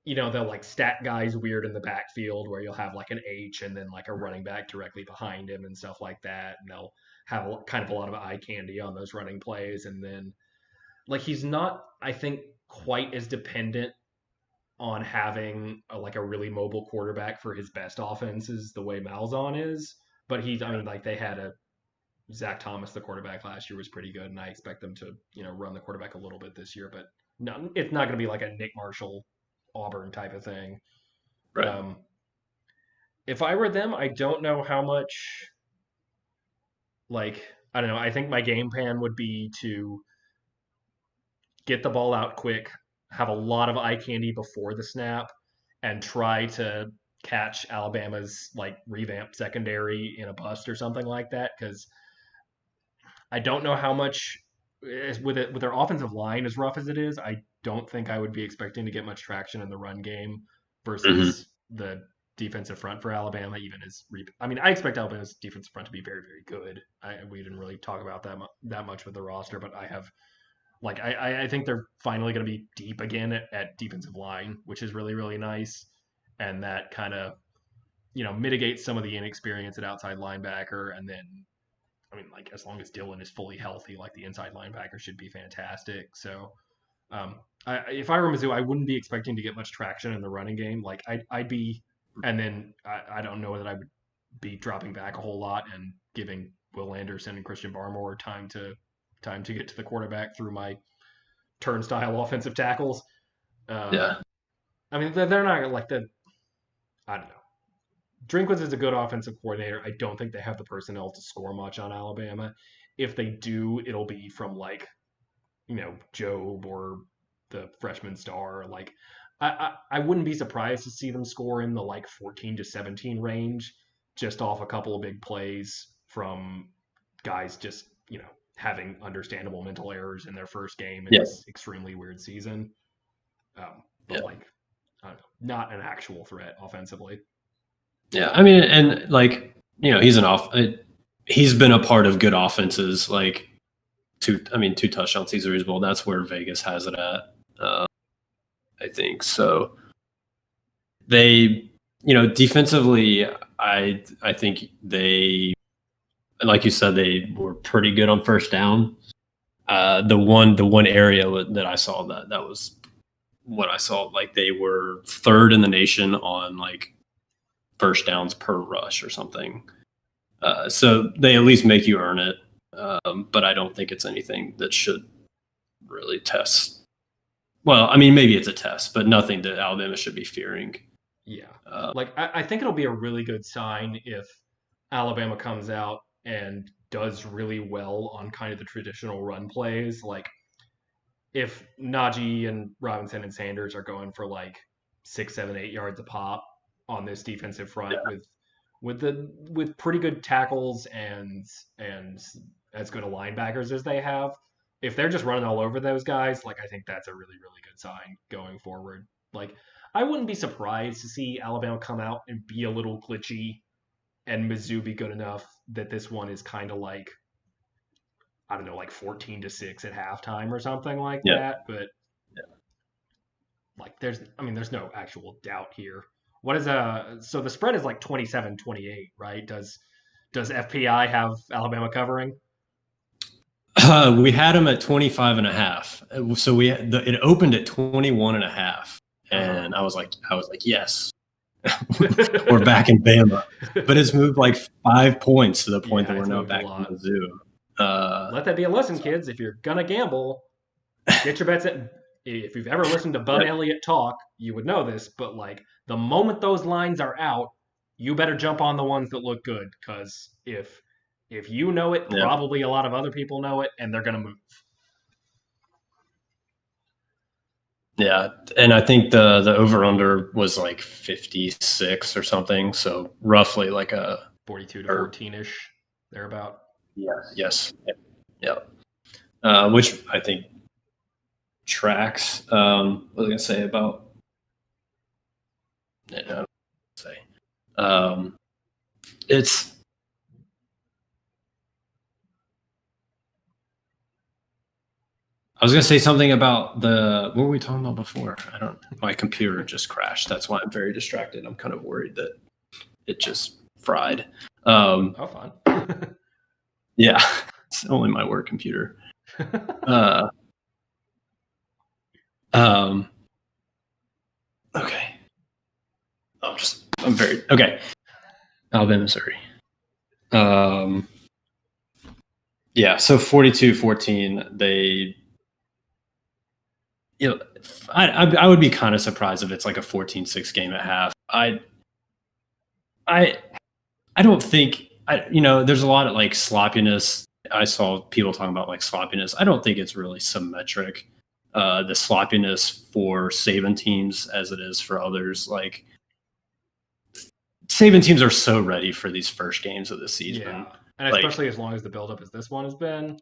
they'll like stat guys weird in the backfield where you'll have like an H and then like a running back directly behind him and stuff like that, and they'll have kind of a lot of eye candy on those running plays, and then like he's not, I think, quite as dependent on having like a really mobile quarterback for his best offenses the way Malzahn is. But I mean, like they had a Zach Thomas, the quarterback last year was pretty good, and I expect them to run the quarterback a little bit this year. But no, it's not going to be like a Nick Marshall, Auburn type of thing. right. Um, if I were them, I don't know how much like I don't know. I think my game plan would be to get the ball out quick, have a lot of eye candy before the snap, and try to catch Alabama's like revamped secondary in a bust or something like that. Because I don't know how much with their offensive line as rough as it is. I don't think I would be expecting to get much traction in the run game Hmm. versus the defensive front for Alabama. I mean, I expect Alabama's defensive front to be very, very good. We didn't really talk about that much with the roster, but I think they're finally going to be deep again at defensive line, which is really, really nice. And that kind of, mitigates some of the inexperience at outside linebacker. And then, I mean, like, as long as Dylan is fully healthy, like, the inside linebacker should be fantastic. So, if I were Mizzou, I wouldn't be expecting to get much traction in the running game. Like, I'd be, and then I don't know that I would be dropping back a whole lot and giving Will Anderson and Christian Barmore time to get to the quarterback through my turnstile offensive tackles. Uh, Yeah, I mean, they're not like the. I don't know. Drinkwitz is a good offensive coordinator. I don't think they have the personnel to score much on Alabama. If they do, it'll be from like Job or the freshman star. Like, I wouldn't be surprised to see them score in the like 14 to 17 range, just off a couple of big plays from guys just having understandable mental errors in their first game in Yeah. this extremely weird season. But Yeah. like, I don't know, not an actual threat offensively. Yeah. I mean, and like, he's been a part of good offenses, like two touchdowns, he's reasonable. That's where Vegas has it at. I think so. They, defensively, I think they, like you said, they were pretty good on first down. The one area that I saw that was what I saw. Like they were third in the nation on like first downs per rush or something. So they at least make you earn it. But I don't think it's anything that should really test. Well, I mean, maybe it's a test, but nothing that Alabama should be fearing. Yeah. Like, I think it'll be a really good sign if Alabama comes out and does really well on kind of the traditional run plays. Like, if Najee and Robinson and Sanders are going for like 6, 7, 8 yards a pop on this defensive front Yeah. with pretty good tackles and as good a linebackers as they have, if they're just running all over those guys, like I think that's a really, really good sign going forward. Like I wouldn't be surprised to see Alabama come out and be a little glitchy and Mizzou be good enough that this one is kind of like, I don't know, like 14-6 at halftime or something like Yeah. that. But like there's no actual doubt here. What is so the spread is like 27-28, right? Does FPI have Alabama covering? We had them at 25.5. So it opened at 21.5. And I was like, yes, we're back in Bama. But it's moved like 5 points to the point that we're now back in Mizzou. Let that be a lesson, kids. If you're gonna gamble, get your bets at. If you've ever listened to Bud Elliott talk, you would know this. But like the moment those lines are out, you better jump on the ones that look good, because if you know it, probably a lot of other people know it, and they're gonna move. Yeah, and I think the over under was like 56 or something, so roughly like a 42 to 14ish, thereabout. Yes. Which I think tracks. What was I gonna say about? It's. I was gonna say something about what were we talking about before? My computer just crashed. That's why I'm very distracted. I'm kind of worried that it just fried. Fun. Yeah, it's only my work computer. Okay. Okay. Alabama, Missouri. Yeah, so 42-14, they, I would be kind of surprised if it's like a 14-6 game at half. I don't think, there's a lot of like sloppiness. I saw people talking about like sloppiness. I don't think it's really symmetric. The sloppiness for Saban teams as it is for others. Like Saban teams are so ready for these first games of the season. Yeah. And especially as long as the buildup as this one has been.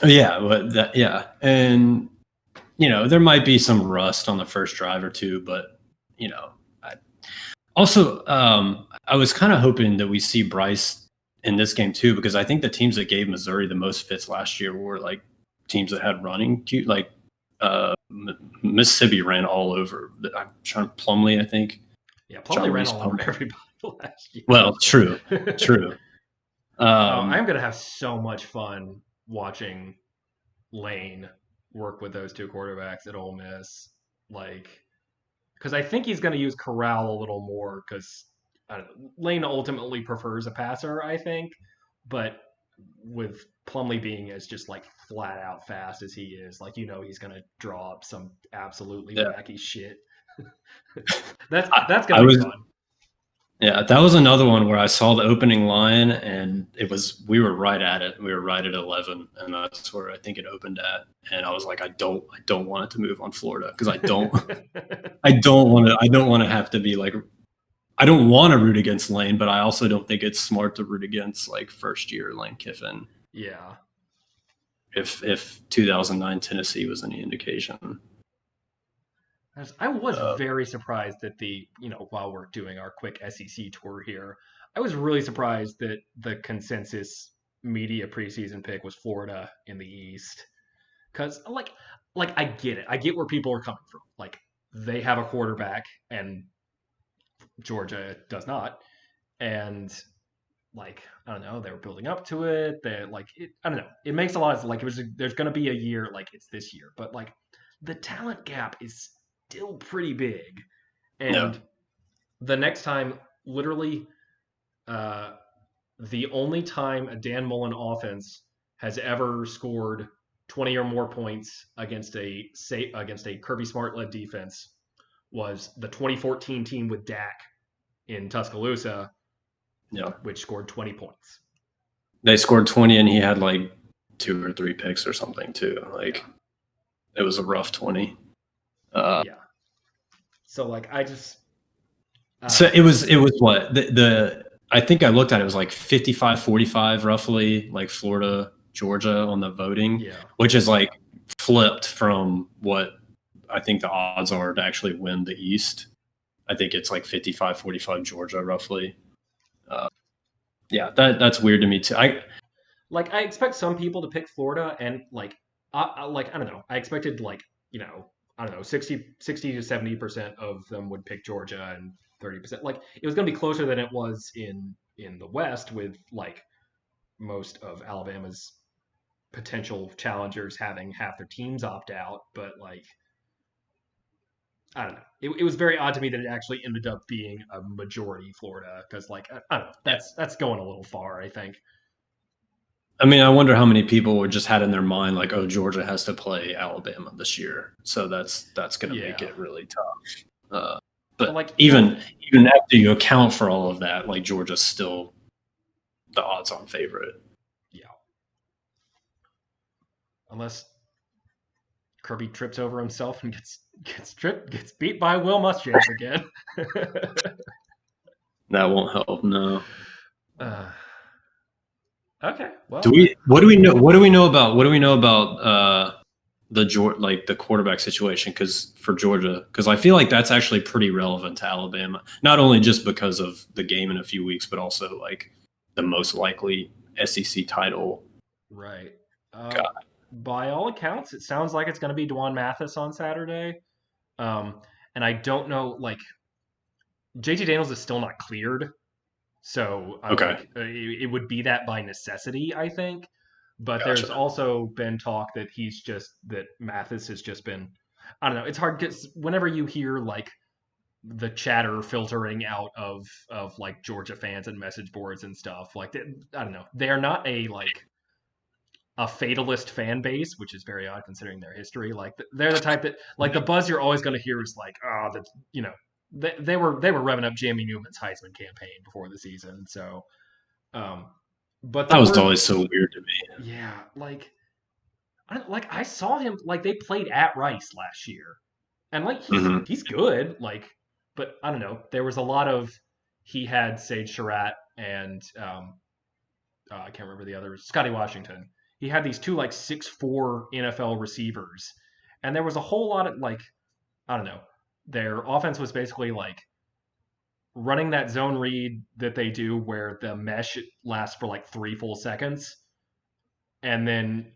Yeah, and there might be some rust on the first drive or two, but I was kind of hoping that we see Bryce in this game too, because I think the teams that gave Missouri the most fits last year were like teams that had running. Like Mississippi ran all over. I'm trying Plumlee, I think. Yeah, Plumlee ran all over everybody last year. Well, true. I'm going to have so much fun watching Lane work with those two quarterbacks at Ole Miss. Like, because I think he's going to use Corral a little more, because Lane ultimately prefers a passer, I think. But with Plumlee being as just like flat out fast as he is, like, he's going to draw up some absolutely wacky shit. That's going to be fun. Yeah, that was another one where I saw the opening line and we were right at it. We were right at 11, and that's where I think it opened at. And I was like, I don't want it to move on Florida because I don't want to have to be like, I don't want to root against Lane, but I also don't think it's smart to root against like first year Lane Kiffin. Yeah. If 2009 Tennessee was any indication. I was Uh, very surprised that while we're doing our quick SEC tour here, I was really surprised that the consensus media preseason pick was Florida in the East. Because like I get it. I get where people are coming from. Like they have a quarterback and Georgia does not. And like I don't know, they were building up to it. They like it, I don't know. It makes a lot of like it was. There's going to be a year like it's this year, but like the talent gap is still pretty big. yeah, And the next time, literally, uh, the only time a Dan Mullen offense has ever scored 20 or more points against a Kirby Smart led defense was the 2014 team with Dak in Tuscaloosa, yeah. which scored 20 points. They scored 20, and he had like 2 or 3 picks or something too. Like Yeah, it was a rough 20. Uh, yeah. So like I just I don't so know. it was what the I think I looked at it, was like 55-45 roughly, like Florida Georgia on the voting, Yeah, which is like flipped from what I think the odds are to actually win the East. I think it's like 55-45 Georgia roughly. Uh, yeah, that's weird to me too. like I expect some people to pick Florida, and I don't know. I expected I don't know 60 to 70% of them would pick Georgia and 30% like it was going to be closer than it was in the West with like most of Alabama's potential challengers having half their teams opt out, but like I don't know. It was very odd to me that it actually ended up being a majority Florida because like I don't know. Yeah. That's going a little far. I think. I mean, I wonder how many people were just had in their mind like, oh, Georgia has to play Alabama this year, so that's going to make Yeah, it really tough. Uh, but but like even after you account for all of that, like Georgia's still the odds-on favorite. yeah, unless Kirby trips over himself and gets beat by Will Muschamp again. That won't help. No. uh, okay, Do well, we? What do we know? What do we know about? What do we know about like the quarterback situation? Because for Georgia, because I feel like that's actually pretty relevant to Alabama, not only just because of the game in a few weeks, but also like the most likely SEC title. right. God, By all accounts, it sounds like it's going to be Dwan Mathis on Saturday. Um, and I don't know, like JT Daniels is still not cleared, so okay, it would be that by necessity, I think. But there's gotcha. also been talk that that Mathis has just been. I don't know. It's hard because whenever you hear like the chatter filtering out of like Georgia fans and message boards and stuff, like I don't know, they are not a fatalist fan base, which is very odd considering their history. Like they're the type that like the buzz you're always going to hear is like, oh, that they were revving up Jamie Newman's Heisman campaign before the season. So, um, but the That was word, always so weird to me. yeah, I saw him like they played at Rice last year, and like Hmm. he's good. Like, but I don't know. There was a lot of he had Sage Surratt and I can't remember the others. Scotty Washington. He had these two like 6'4" NFL receivers, and there was a whole lot of like I don't know. Their offense was basically like running that zone read that they do where the mesh lasts for like 3 full seconds, and then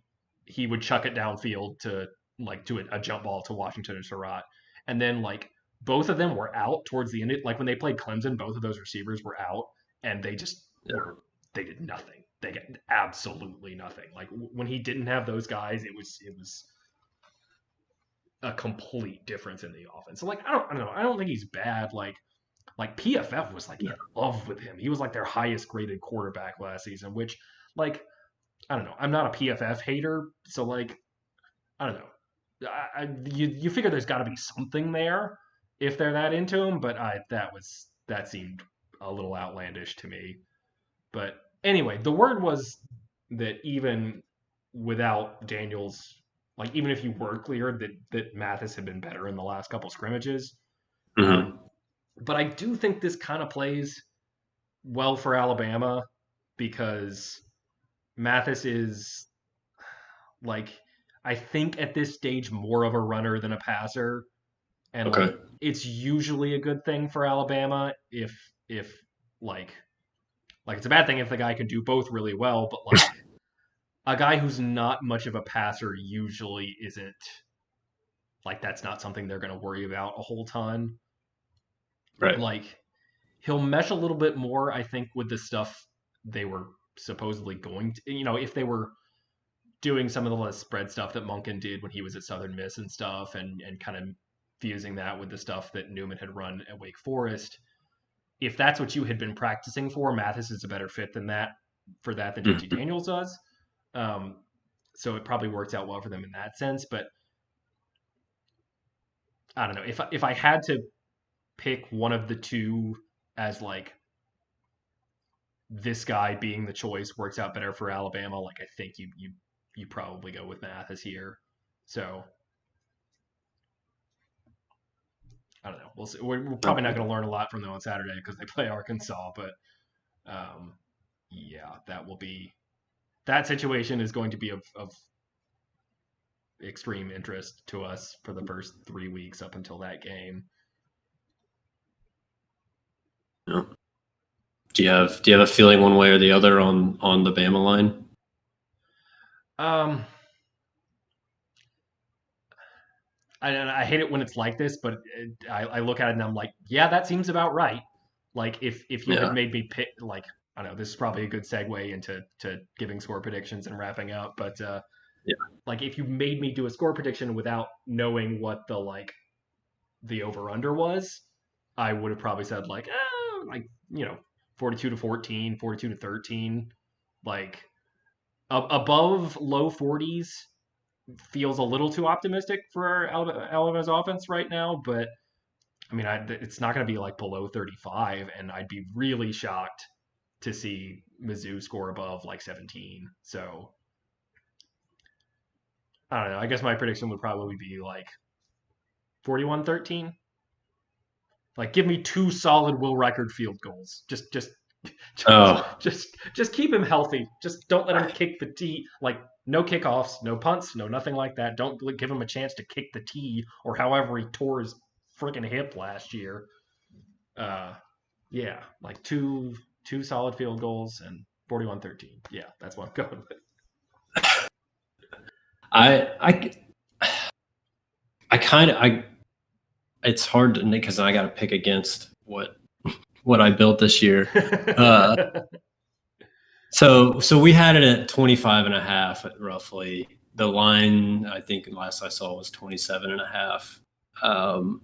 he would chuck it downfield to like do a jump ball to Washington or Surratt, and then like both of them were out towards the end. Like when they played Clemson, both of those receivers were out, and they just Yeah, were they did nothing. They got absolutely nothing. Like when he didn't have those guys, it was a complete difference in the offense. So like I don't know. I don't think he's bad. Like PFF was like yeah. in love with him. He was like their highest graded quarterback last season, which like I don't know. I'm not a PFF hater, so like I don't know. You figure there's got to be something there if they're that into him, but that seemed a little outlandish to me. But anyway, the word was that even without Daniels, like even if you were cleared, that Mathis had been better in the last couple scrimmages. Mm-hmm. But I do think this kind of plays well for Alabama because Mathis is like, I think at this stage more of a runner than a passer, and Okay. like it's usually a good thing for Alabama if like it's a bad thing if the guy can do both really well, but like a guy who's not much of a passer usually isn't like that's not something they're going to worry about a whole ton. Right. Like he'll mesh a little bit more, I think, with the stuff they were supposedly going to, if they were doing some of the less spread stuff that Monken did when he was at Southern Miss and stuff, and kind of fusing that with the stuff that Newman had run at Wake Forest. If that's what you had been practicing for, Mathis is a better fit than that than JT Daniels does. So it probably works out well for them in that sense. But I don't know if I had to pick one of the two as like this guy being the choice works out better for Alabama, like I think you probably go with Mathis here. So I don't know. We'll see. We're probably not going to learn a lot from them on Saturday because they play Arkansas. But yeah, that situation is going to be of extreme interest to us for the first 3 weeks up until that game. Yeah. Do you have a feeling one way or the other on the Bama line? I hate it when it's like this, but I look at it and I'm like, yeah, that seems about right. Like if you had made me pick, like, I don't know, this is probably a good segue into giving score predictions and wrapping up. But like if you made me do a score prediction without knowing what the over under was, I would have probably said 42-14, 42-13, like above low 40s. Feels a little too optimistic for Alabama's offense right now, but I mean, it's not going to be like below 35, and I'd be really shocked to see Mizzou score above like 17. So I don't know. I guess my prediction would probably be like 41-13. Like, give me 2 solid Will Reichard field goals. Just keep him healthy. Just don't let him kick the tee. Like, no kickoffs, no punts, no nothing like that. Don't give him a chance to kick the tee or however he tore his freaking hip last year. Yeah, like two solid field goals and 41-13. Yeah, that's what I'm going with. It's hard to, because I got to pick against what I built this year. So we had it at 25.5 roughly. The line, I think last I saw, was 27.5.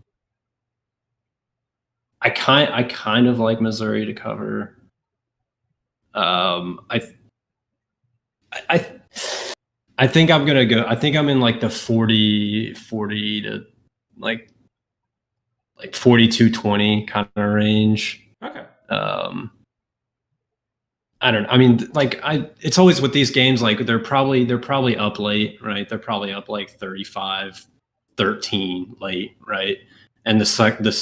I kind of like Missouri to cover. I think I'm gonna go. I think I'm in like the 40 to like 42-20 kind of range. Okay. I don't know. I mean, it's always with these games, like they're probably up late, right? They're probably up like 35-13 late, right? And the second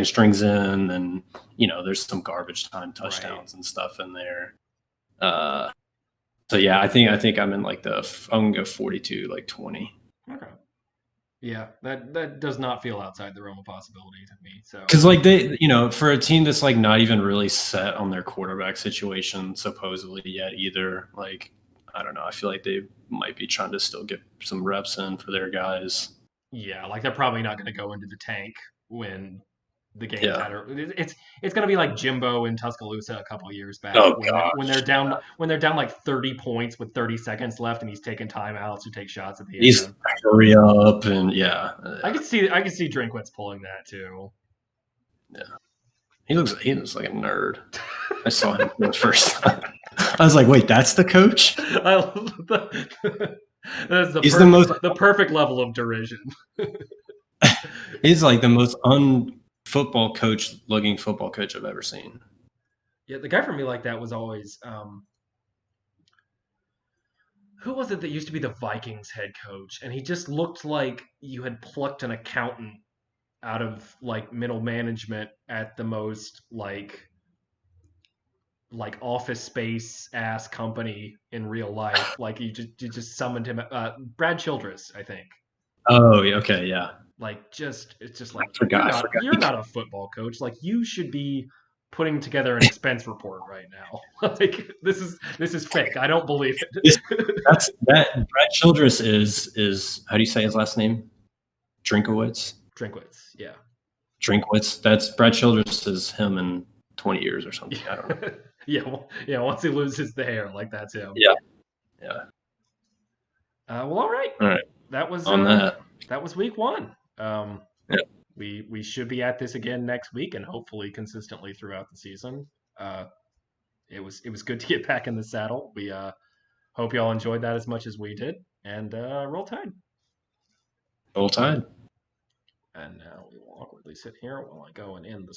string's in, and there's some garbage time touchdowns and stuff in there. So yeah, I think I'm in like I'm gonna go 42-20. Okay. Yeah, that does not feel outside the realm of possibility to me. So because like they, for a team that's like not even really set on their quarterback situation supposedly yet either, like I don't know, I feel like they might be trying to still get some reps in for their guys. Yeah, like they're probably not going to go into the tank when the game's it's going to be like Jimbo in Tuscaloosa a couple years back when they're down like 30 points with 30 seconds left and he's taking timeouts to take shots at the end. He's hurry up and I could see Drinkwitz pulling that too. Yeah, he looks like a nerd. I saw him for the first time. I was like, wait, that's the coach? That's the perfect level of derision. He's like the most football coach looking football coach I've ever seen. Yeah, the guy for me like that was always who was it that used to be the Vikings head coach? And he just looked like you had plucked an accountant out of like middle management at the most like office space ass company in real life. Like you just summoned him. Brad Childress, I think. Oh, okay, yeah. Like it's just I like forgot. you're not a football coach. Like you should be putting together an expense report right now. Like this is fake. I don't believe This, it. that Brad Childress is how do you say his last name? Drinkowitz. Drinkwitz, yeah. Drinkwitz. That's Brad Childress is him in 20 years or something. I don't know. Yeah, well, yeah. Once he loses the hair, like that's him. Yeah. Yeah. Well, all right. All right. That was On that was week one. Yeah. We should be at this again next week and hopefully consistently throughout the season. It was good to get back in the saddle. We hope y'all enjoyed that as much as we did. And roll Tide. Roll Tide. And now we will awkwardly sit here while I go and end the